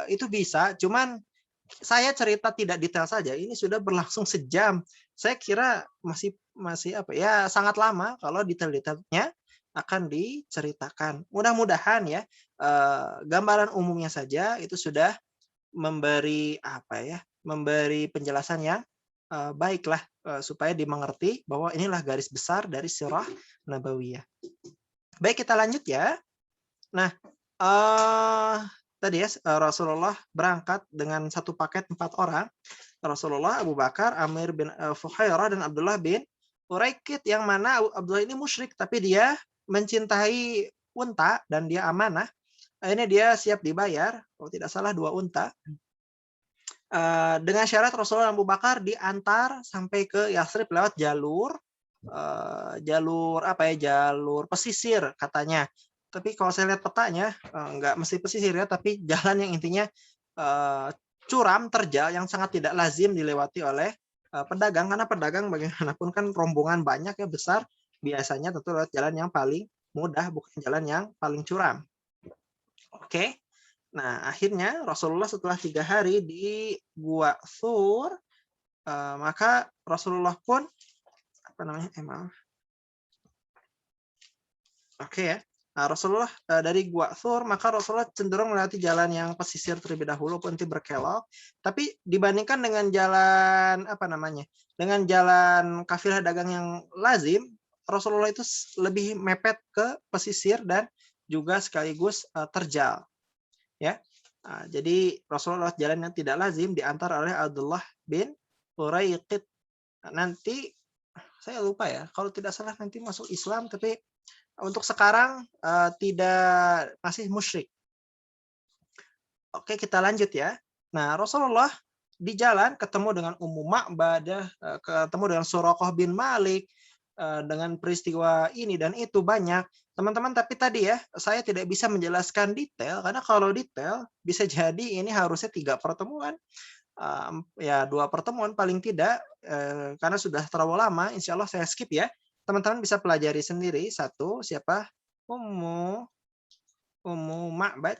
itu bisa, cuman saya cerita tidak detail saja. Ini sudah berlangsung sejam. Saya kira masih sangat lama kalau detail-detailnya akan diceritakan. Mudah-mudahan ya gambaran umumnya saja itu sudah memberi memberi penjelasan yang baiklah supaya dimengerti bahwa inilah garis besar dari sirah nabawiyah. Baik, kita lanjut ya. Nah, tadi ya Rasulullah berangkat dengan satu paket 4 orang. Rasulullah, Abu Bakar, Amir bin Fuhairah, dan Abdullah bin Uraikid, yang mana Abdullah ini musyrik tapi dia mencintai unta dan dia amanah. Akhirnya dia siap dibayar, kalau tidak salah 2 unta. Dengan syarat Rasulullah dan Abu Bakar diantar sampai ke Yathrib lewat jalur pesisir katanya. Tapi kalau saya lihat petanya nggak mesti pesisir ya, tapi jalan yang intinya curam, terjal, yang sangat tidak lazim dilewati oleh pedagang, karena pedagang bagaimanapun kan rombongan banyak ya, besar, biasanya tentu lewat jalan yang paling mudah, bukan jalan yang paling curam. Oke. Nah, akhirnya Rasulullah setelah 3 hari di Gua Thur, maka Rasulullah pun Rasulullah dari Gua Thur, maka Rasulullah cenderung melewati jalan yang pesisir terlebih dahulu, pun berkelok. Tapi dibandingkan dengan jalan dengan jalan kafilah dagang yang lazim, Rasulullah itu lebih mepet ke pesisir dan juga sekaligus terjal. Ya, jadi Rasulullah lewat jalan yang tidak lazim diantar oleh Abdullah bin Uraikid. Nanti saya lupa ya, kalau tidak salah nanti masuk Islam, tapi untuk sekarang masih musyrik. Oke, kita lanjut ya. Nah, Rasulullah di jalan ketemu dengan Ummu Ma'badah, ketemu dengan Suraqah bin Malik, dengan peristiwa ini dan itu banyak. Teman-teman, tapi tadi ya, saya tidak bisa menjelaskan detail, karena kalau detail bisa jadi ini harusnya 3 pertemuan. 2 pertemuan paling tidak, karena sudah terlalu lama, insya Allah saya skip ya. Teman-teman bisa pelajari sendiri. Satu, siapa? Ummu Ma'bad.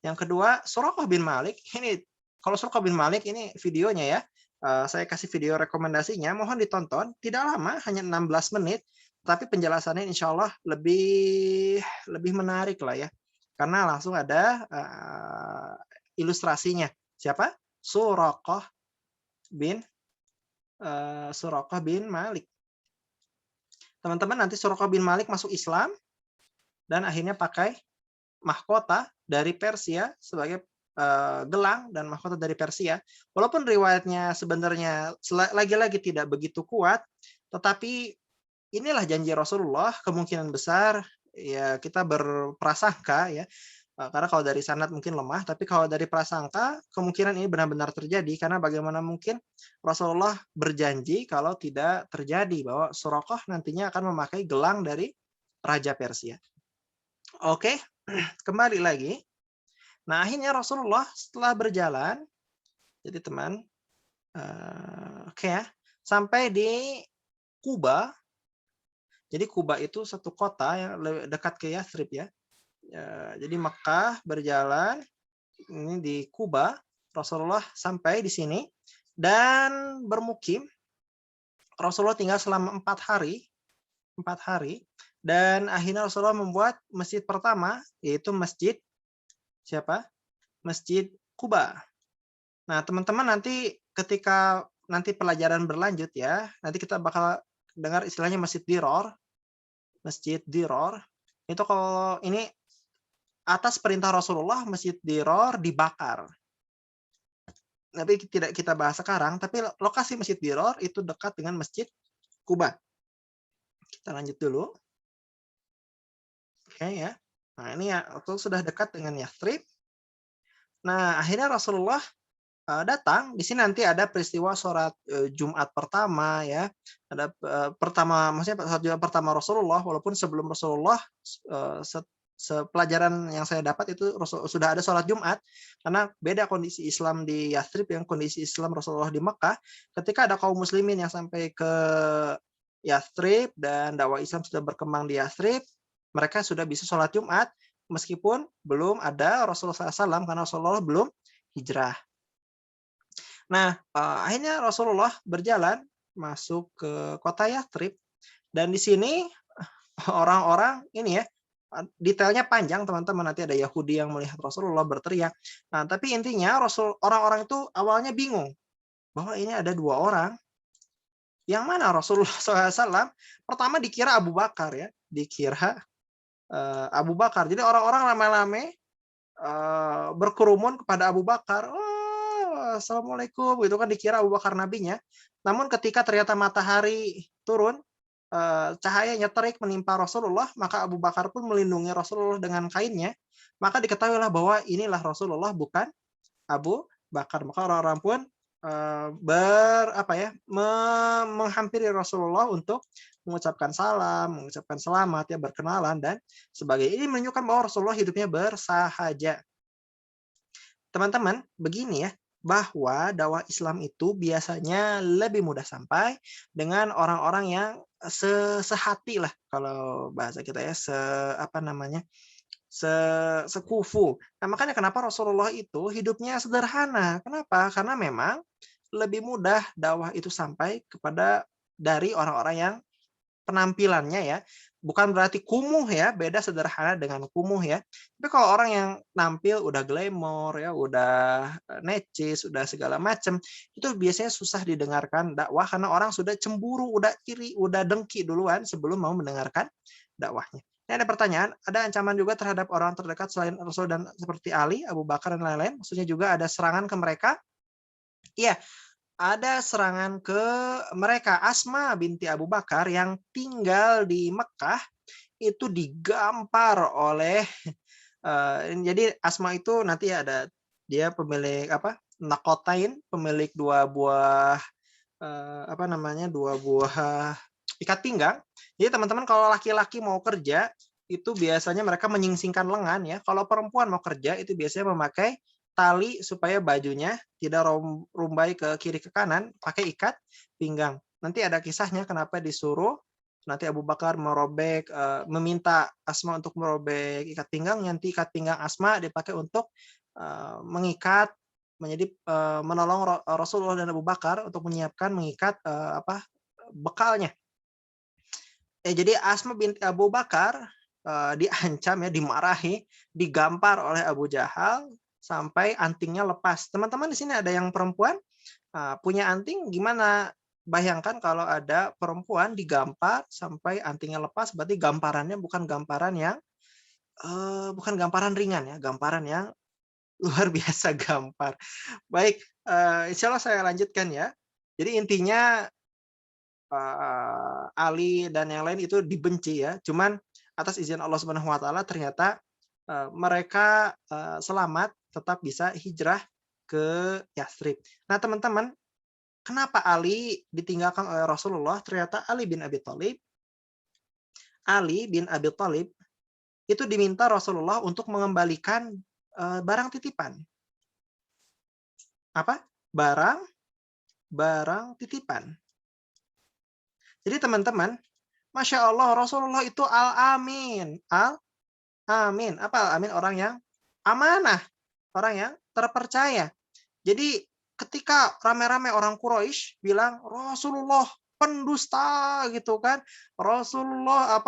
Yang kedua, Suraqah bin Malik. Ini, kalau Suraqah bin Malik ini videonya ya, saya kasih video rekomendasinya, mohon ditonton. Tidak lama, hanya 16 menit. Tapi penjelasannya insya Allah lebih menarik lah ya. Karena langsung ada ilustrasinya. Siapa? Suraqah bin Malik. Teman-teman, nanti Suraqah bin Malik masuk Islam dan akhirnya pakai mahkota dari Persia sebagai gelang dan mahkota dari Persia. Walaupun riwayatnya sebenarnya lagi-lagi tidak begitu kuat, tetapi inilah janji Rasulullah, kemungkinan besar ya kita berprasangka ya. Karena kalau dari sanad mungkin lemah, tapi kalau dari prasangka kemungkinan ini benar-benar terjadi, karena bagaimana mungkin Rasulullah berjanji kalau tidak terjadi bahwa Suraqah nantinya akan memakai gelang dari Raja Persia. Oke, kembali lagi. Nah, akhirnya Rasulullah setelah berjalan, jadi teman, sampai di Kuba. Jadi Kuba itu satu kota yang dekat ke Yathrib ya. Jadi Mekah berjalan, ini di Kuba, Rasulullah sampai di sini dan bermukim. Rasulullah tinggal selama 4 hari, dan akhirnya Rasulullah membuat masjid pertama, yaitu masjid siapa? Masjid Quba. Nah, teman-teman nanti ketika nanti pelajaran berlanjut ya, nanti kita bakal dengar istilahnya Masjid Diror. Masjid Diror. Itu kalau ini atas perintah Rasulullah, Masjid Diror dibakar. Tapi tidak kita bahas sekarang, tapi lokasi Masjid Diror itu dekat dengan Masjid Quba. Kita lanjut dulu. Oke ya. Nah, ini ya, itu sudah dekat dengan Yathrib. Nah, akhirnya Rasulullah datang. Di sini nanti ada peristiwa sholat Jumat pertama ya. Ada maksudnya sholat Jumat pertama Rasulullah, walaupun sebelum Rasulullah pelajaran yang saya dapat itu sudah ada sholat Jumat, karena beda kondisi Islam di Yathrib yang kondisi Islam Rasulullah di Mekah. Ketika ada kaum muslimin yang sampai ke Yathrib dan dakwah Islam sudah berkembang di Yathrib, mereka sudah bisa sholat Jumat meskipun belum ada Rasulullah SAW karena Rasulullah belum hijrah. Nah, akhirnya Rasulullah berjalan masuk ke kota Yathrib, dan di sini orang-orang ini ya, detailnya panjang teman-teman, nanti ada Yahudi yang melihat Rasulullah berteriak. Nah, tapi intinya orang-orang itu awalnya bingung bahwa ini ada dua orang. Yang mana Rasulullah SAW pertama dikira Abu Bakar ya, dikira Abu Bakar. Jadi orang-orang rame-rame berkerumun kepada Abu Bakar. Oh, Assalamualaikum, gitu kan, dikira Abu Bakar nabinya. Namun ketika ternyata matahari turun, cahayanya terik menimpa Rasulullah, maka Abu Bakar pun melindungi Rasulullah dengan kainnya. Maka diketahuilah bahwa inilah Rasulullah, bukan Abu Bakar. Maka orang-orang pun menghampiri Rasulullah untuk mengucapkan salam, mengucapkan selamat, ya, berkenalan dan sebagainya. Ini menunjukkan bahwa Rasulullah hidupnya bersahaja. Teman-teman, begini ya, bahwa dakwah Islam itu biasanya lebih mudah sampai dengan orang-orang yang sehati lah, kalau bahasa kita ya, sekufu. Nah, makanya kenapa Rasulullah itu hidupnya sederhana. Kenapa? Karena memang lebih mudah dakwah itu sampai dari orang-orang yang penampilannya ya, bukan berarti kumuh ya, beda sederhana dengan kumuh ya. Tapi kalau orang yang nampil udah glamor ya, udah necis, udah segala macam, itu biasanya susah didengarkan dakwah karena orang sudah cemburu, udah iri, udah dengki duluan sebelum mau mendengarkan dakwahnya. Ini ada pertanyaan, ada ancaman juga terhadap orang terdekat selain Rasul dan seperti Ali, Abu Bakar dan lain-lain. Maksudnya juga ada serangan ke mereka. Iya, ada serangan ke mereka. Asma binti Abu Bakar yang tinggal di Mekah itu digampar oleh jadi Asma itu nanti ada dia pemilik Nakotain, pemilik dua buah ikat pinggang. Jadi teman-teman kalau laki-laki mau kerja itu biasanya mereka menyingsingkan lengan ya. Kalau perempuan mau kerja itu biasanya memakai tali supaya bajunya tidak rumbai ke kiri ke kanan, pakai ikat pinggang. Nanti ada kisahnya kenapa disuruh nanti Abu Bakar meminta Asma untuk merobek ikat pinggang, nanti ikat pinggang Asma dipakai untuk mengikat, menolong Rasulullah dan Abu Bakar untuk mengikat bekalnya. Jadi Asma binti Abu Bakar diancam ya, dimarahi, digampar oleh Abu Jahal sampai antingnya lepas. Teman-teman di sini ada yang perempuan punya anting, gimana? Bayangkan kalau ada perempuan digampar sampai antingnya lepas, berarti gamparannya bukan gamparan ringan ya, gamparan yang luar biasa gampar. Baik, insya Allah saya lanjutkan ya. Jadi intinya Ali dan yang lain itu dibenci ya. Cuman atas izin Allah Subhanahu wa taala ternyata mereka selamat, tetap bisa hijrah ke Yathrib. Nah, teman-teman, kenapa Ali ditinggalkan oleh Rasulullah? Ternyata Ali bin Abi Thalib itu diminta Rasulullah untuk mengembalikan barang titipan. Apa? Barang titipan. Jadi teman-teman, Masya Allah, Rasulullah itu Al-Amin. Al-Amin. Apa Al-Amin? Orang yang amanah. Orang yang terpercaya. Jadi ketika rame-rame orang Quraisy bilang, Rasulullah pendusta gitu kan. Rasulullah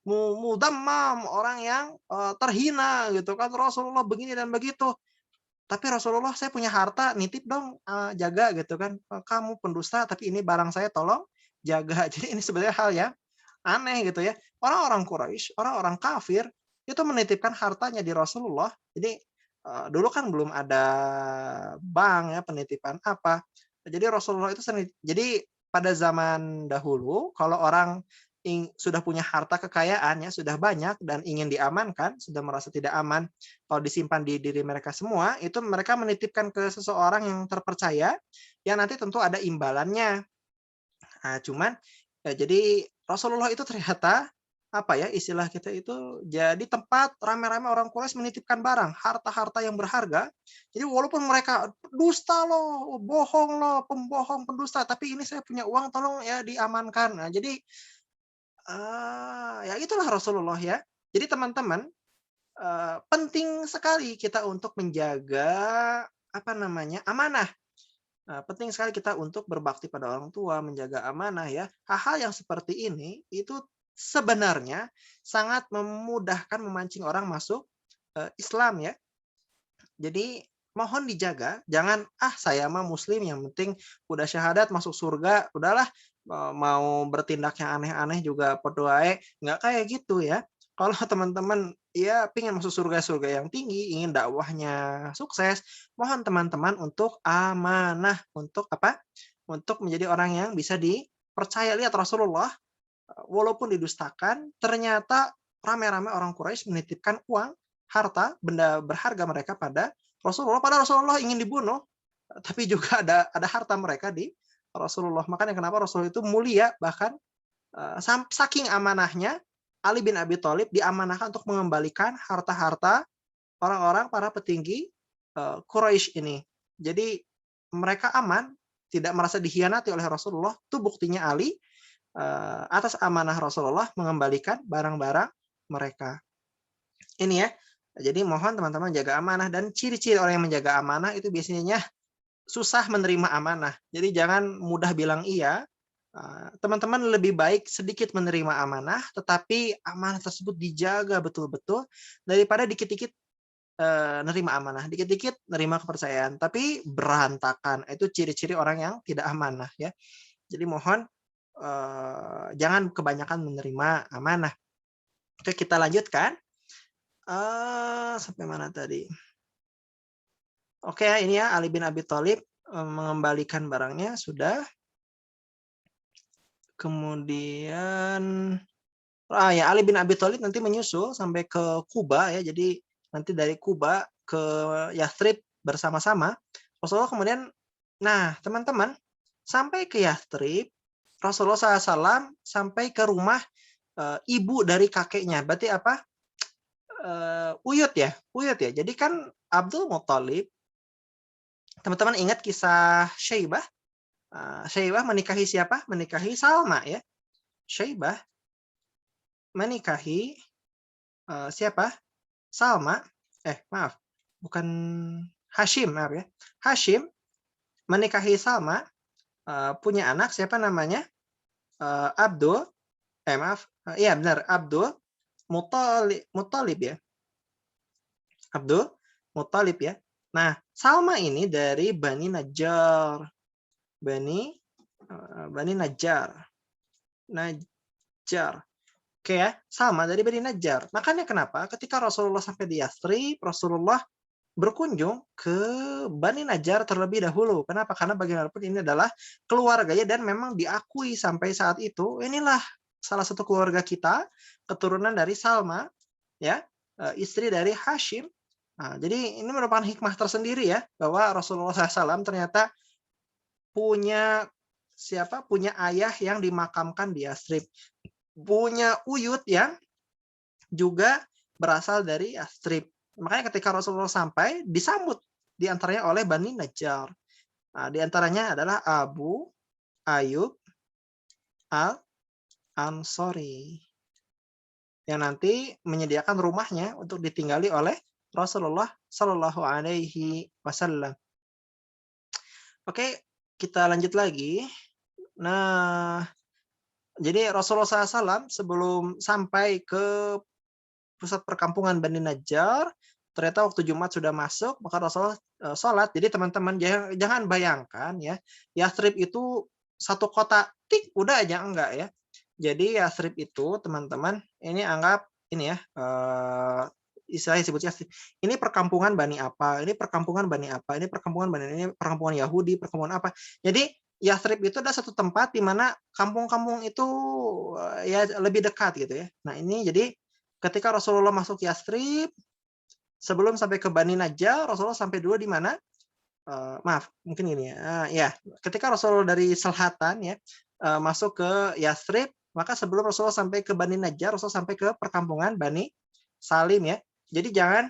mudammam, orang yang terhina gitu kan. Rasulullah begini dan begitu. tapi Rasulullah saya punya harta, nitip dong, jaga gitu kan. Kamu pendusta, tapi ini barang saya tolong jaga. Jadi ini sebenarnya hal yang aneh gitu ya. Orang-orang Quraisy, orang-orang kafir itu menitipkan hartanya di Rasulullah. Jadi dulu kan belum ada bank ya, penitipan apa. Jadi Rasulullah itu sering, jadi pada zaman dahulu kalau orang sudah punya harta kekayaan ya, sudah banyak dan ingin diamankan, sudah merasa tidak aman kalau disimpan di diri mereka semua, itu mereka menitipkan ke seseorang yang terpercaya yang nanti tentu ada imbalannya. Nah, cuman jadi Rasulullah itu ternyata apa ya, istilah kita itu jadi tempat rame-rame orang Quraisy menitipkan barang, harta-harta yang berharga. Jadi walaupun mereka dusta loh, bohong loh, pembohong, pendusta, tapi ini saya punya uang tolong ya diamankan. Nah, jadi ya itulah Rasulullah ya. Jadi teman-teman, penting sekali kita untuk menjaga apa namanya, amanah. Penting sekali kita untuk berbakti pada orang tua, menjaga amanah ya. Hal-hal yang seperti ini itu sebenarnya sangat memudahkan memancing orang masuk Islam ya. Jadi mohon dijaga, jangan saya mah muslim yang penting udah syahadat masuk surga, udahlah mau bertindak yang aneh-aneh juga podo ae, nggak kayak gitu ya. Kalau teman-teman ya pingin masuk surga-surga yang tinggi, ingin dakwahnya sukses, mohon teman-teman untuk amanah, untuk apa? Untuk menjadi orang yang bisa dipercaya. Lihat Rasulullah, walaupun didustakan, ternyata rame-rame orang Quraisy menitipkan uang, harta, benda berharga mereka pada Rasulullah. Padahal Rasulullah ingin dibunuh, tapi juga ada harta mereka di Rasulullah. Makanya kenapa Rasulullah itu mulia, bahkan saking amanahnya, Ali bin Abi Thalib diamanahkan untuk mengembalikan harta-harta orang-orang para petinggi Quraisy ini. Jadi mereka aman, tidak merasa dikhianati oleh Rasulullah. Itu buktinya Ali atas amanah Rasulullah mengembalikan barang-barang mereka. Ini ya. Jadi mohon teman-teman jaga amanah, dan ciri-ciri orang yang menjaga amanah itu biasanya susah menerima amanah. Jadi jangan mudah bilang iya. Teman-teman lebih baik sedikit menerima amanah, tetapi amanah tersebut dijaga betul-betul daripada dikit-dikit nerima amanah, dikit-dikit nerima kepercayaan, tapi berantakan. Itu ciri-ciri orang yang tidak amanah ya. Jadi mohon jangan kebanyakan menerima amanah. Oke, kita lanjutkan. Sampai mana tadi? Oke, ini ya Ali bin Abi Thalib mengembalikan barangnya sudah. Kemudian ya Ali bin Abi Thalib nanti menyusul sampai ke Kuba ya. Jadi nanti dari Kuba ke Yathrib bersama-sama. Rasulullah kemudian, nah teman-teman, sampai ke Yathrib, Rasulullah SAW sampai ke rumah ibu dari kakeknya. Berarti apa? Uyut ya. Jadi kan Abdul Muthalib, teman-teman ingat kisah Syaibah? Syaibah menikahi siapa? Menikahi Salma ya. Syaibah menikahi siapa? Salma. Maaf, bukan Hashim, maaf ya. Hashim menikahi Salma, punya anak siapa namanya? Abdul. Iya benar, Abdul Muthalib ya. Abdul Muthalib ya. Nah, Salma ini dari Bani Najjar. Bani Najjar. Oke ya, sama dari Bani Najjar. Makanya kenapa ketika Rasulullah sampai di Yathrib, Rasulullah berkunjung ke Bani Najjar terlebih dahulu. Kenapa? Karena bagaimanapun ini adalah keluarganya dan memang diakui sampai saat itu, inilah salah satu keluarga kita, keturunan dari Salma, ya, istri dari Hashim. Nah, jadi ini merupakan hikmah tersendiri ya, bahwa Rasulullah SAW ternyata punya ayah yang dimakamkan di Yathrib, punya uyut yang juga berasal dari Yathrib. Makanya ketika Rasulullah sampai, disambut diantaranya oleh Bani Najjar. Nah, diantaranya adalah Abu Ayyub Al-Ansari, yang nanti menyediakan rumahnya untuk ditinggali oleh Rasulullah Shallallahu Alaihi Wasallam. Oke, kita lanjut lagi. Nah, jadi Rasulullah SAW sebelum sampai ke pusat perkampungan Bani Najjar, ternyata waktu Jumat sudah masuk, maka Rasulullah sholat. Jadi teman-teman jangan bayangkan ya, Yathrib itu satu kota, tik, udah aja, enggak ya. Jadi Yathrib itu teman-teman, ini anggap ini ya, istilahnya disebutnya ini perkampungan Bani apa, ini perkampungan Bani apa, ini perkampungan Bani ini, perkampungan Yahudi, perkampungan apa. Jadi Yathrib itu adalah satu tempat di mana kampung-kampung itu ya lebih dekat gitu ya. Nah ini jadi ketika Rasulullah masuk Yathrib, sebelum sampai ke Bani Najjar, Rasulullah sampai dulu di mana? Maaf, mungkin gini ya. Ya, ketika Rasulullah dari selatan ya masuk ke Yathrib, maka sebelum Rasulullah sampai ke Bani Najjar, Rasulullah sampai ke perkampungan Bani Salim ya. Jadi jangan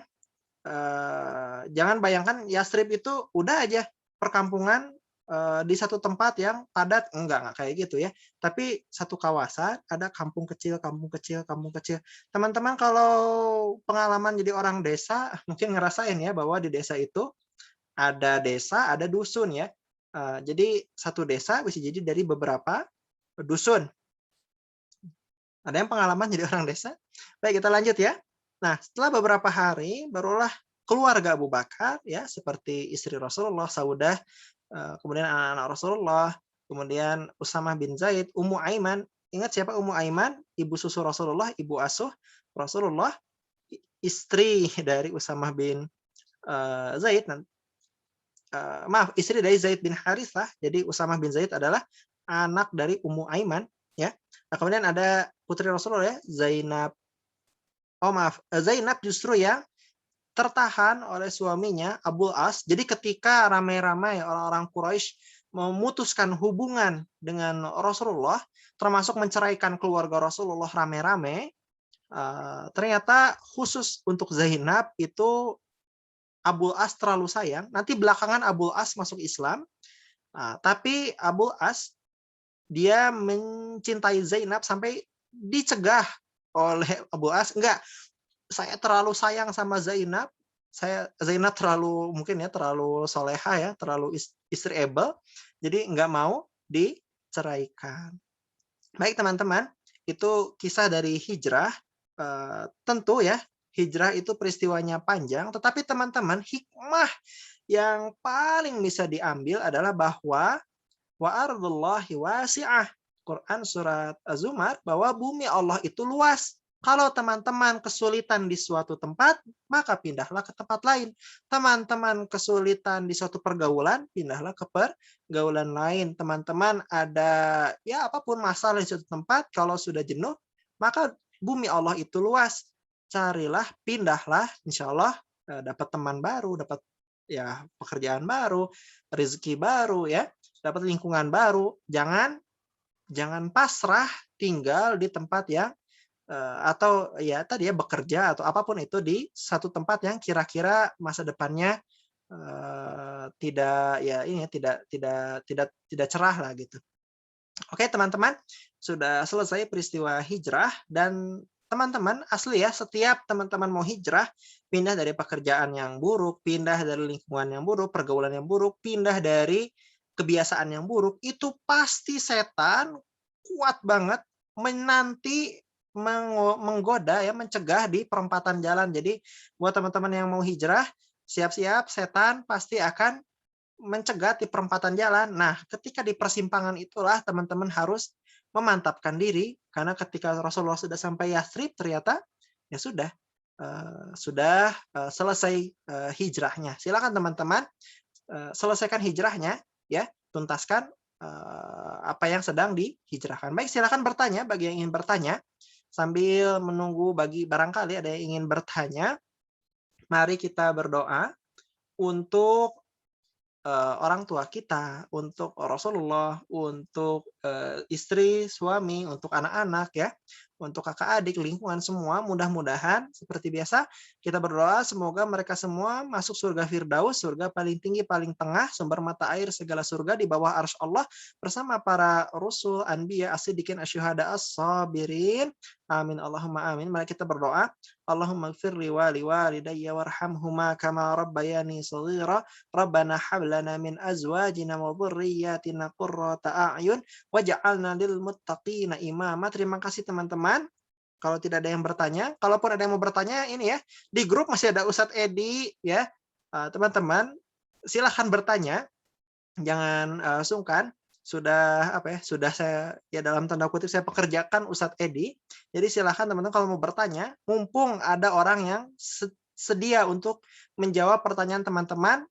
bayangkan Yathrib itu udah aja perkampungan di satu tempat yang padat, enggak kayak gitu ya. Tapi satu kawasan ada kampung kecil, kampung kecil, kampung kecil. Teman-teman kalau pengalaman jadi orang desa mungkin ngerasain ya bahwa di desa itu ada desa, ada dusun ya. Jadi satu desa bisa jadi dari beberapa dusun. Ada yang pengalaman jadi orang desa? Baik, kita lanjut ya. Nah, setelah beberapa hari barulah keluarga Abu Bakar ya, seperti istri Rasulullah, Saudah, kemudian anak-anak Rasulullah, kemudian Usamah bin Zaid, Ummu Aiman. Ingat siapa Ummu Aiman? Ibu susu Rasulullah, ibu asuh Rasulullah, istri dari Usamah bin Zaid. Maaf, istri dari Zaid bin Harithah. Jadi Usamah bin Zaid adalah anak dari Ummu Aiman ya. Nah, kemudian ada putri Rasulullah ya, Zainab. Oh maaf, Zainab justru yang tertahan oleh suaminya Abul As. Jadi ketika ramai-ramai orang-orang Quraisy memutuskan hubungan dengan Rasulullah, termasuk menceraikan keluarga Rasulullah rame-rame, ternyata khusus untuk Zainab itu Abul As terlalu sayang. Nanti belakangan Abul As masuk Islam, tapi Abul As dia mencintai Zainab sampai dicegah oleh Abu As, enggak, saya terlalu sayang sama Zainab, Zainab terlalu mungkin ya terlalu soleha ya, terlalu istriable, jadi enggak mau diceraikan. Baik teman-teman, itu kisah dari hijrah. Tentu ya, hijrah itu peristiwanya panjang, tetapi teman-teman, hikmah yang paling bisa diambil adalah bahwa wa ardullahi wasi'ah. Quran surat Az-Zumar bahwa bumi Allah itu luas. Kalau teman-teman kesulitan di suatu tempat, maka pindahlah ke tempat lain. Teman-teman kesulitan di suatu pergaulan, pindahlah ke pergaulan lain. Teman-teman ada ya apapun masalah di suatu tempat, kalau sudah jenuh, maka bumi Allah itu luas. Carilah, pindahlah, insya Allah dapat teman baru, dapat ya pekerjaan baru, rezeki baru ya, dapat lingkungan baru. Jangan pasrah tinggal di tempat yang atau ya tadi ya bekerja atau apapun itu di satu tempat yang kira-kira masa depannya tidak ya ini tidak cerah lah gitu. Oke teman-teman, sudah selesai peristiwa hijrah dan teman-teman asli ya, setiap teman-teman mau hijrah, pindah dari pekerjaan yang buruk, pindah dari lingkungan yang buruk, pergaulan yang buruk, pindah dari kebiasaan yang buruk, itu pasti setan kuat banget menanti menggoda ya, mencegah di perempatan jalan. Jadi buat teman-teman yang mau hijrah, siap-siap setan pasti akan mencegat di perempatan jalan. Nah, ketika di persimpangan itulah teman-teman harus memantapkan diri, karena ketika Rasulullah sudah sampai Yathrib ternyata ya sudah selesai hijrahnya. Silakan teman-teman selesaikan hijrahnya ya, tuntaskan apa yang sedang dihijrahkan. Baik, silakan bertanya bagi yang ingin bertanya. Sambil menunggu bagi barangkali ada yang ingin bertanya, mari kita berdoa untuk orang tua kita, untuk Rasulullah, untuk istri, suami, untuk anak-anak ya, untuk kakak adik, lingkungan semua. Mudah-mudahan seperti biasa kita berdoa semoga mereka semua masuk surga Firdaus, surga paling tinggi, paling tengah, sumber mata air segala surga di bawah arsy Allah bersama para rasul, anbiya, as-siddiqin, asyuhada, as-sabirin. Amin Allahumma amin. Mari kita berdoa. Allahumma ighfir li walidayya warhamhuma kama rabbayani shaghira. Rabbana hab lana min azwajina wa dhurriyyatina qurrata a'yun waj'alna lil muttaqina imama. Terima kasih teman-teman. Kalau tidak ada yang bertanya, kalaupun ada yang mau bertanya ini ya, di grup masih ada Ustadz Edi ya. Teman-teman silahkan bertanya, jangan sungkan. Sudah apa ya? Sudah saya ya dalam tanda kutip saya pekerjakan Ustadz Edi. Jadi silahkan teman-teman kalau mau bertanya, mumpung ada orang yang sedia untuk menjawab pertanyaan teman-teman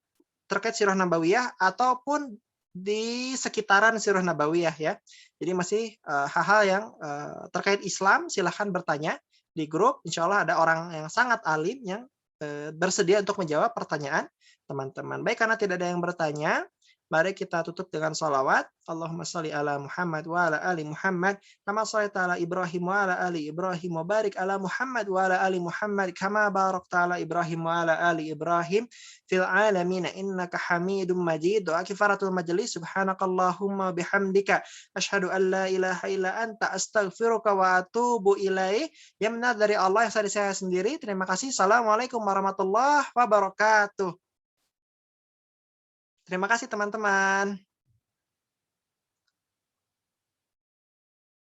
terkait Sirah Nabawiyah ataupun di sekitaran Sirah Nabawiyah ya. Jadi masih hal-hal yang terkait Islam silahkan bertanya di grup. Insya Allah ada orang yang sangat alim yang bersedia untuk menjawab pertanyaan teman-teman. Baik, karena tidak ada yang bertanya, mari kita tutup dengan sholawat. Allahumma sholli ala Muhammad wa ala ali Muhammad kama shallaita ala Ibrahim wa ala ali Ibrahim wa barik ala Muhammad wa ala ali Muhammad kama barakta ala Ibrahim wa ala ali Ibrahim fil alamin innaka Hamidum Majid. Doa kifaratul majlis. Subhanakallahumma bihamdika asyhadu an la ilaha illa anta astaghfiruka wa atubu ilaih. Yang benar dari Allah, yang dari saya sendiri. Terima kasih. Assalamualaikum warahmatullahi wabarakatuh. Terima kasih teman-teman.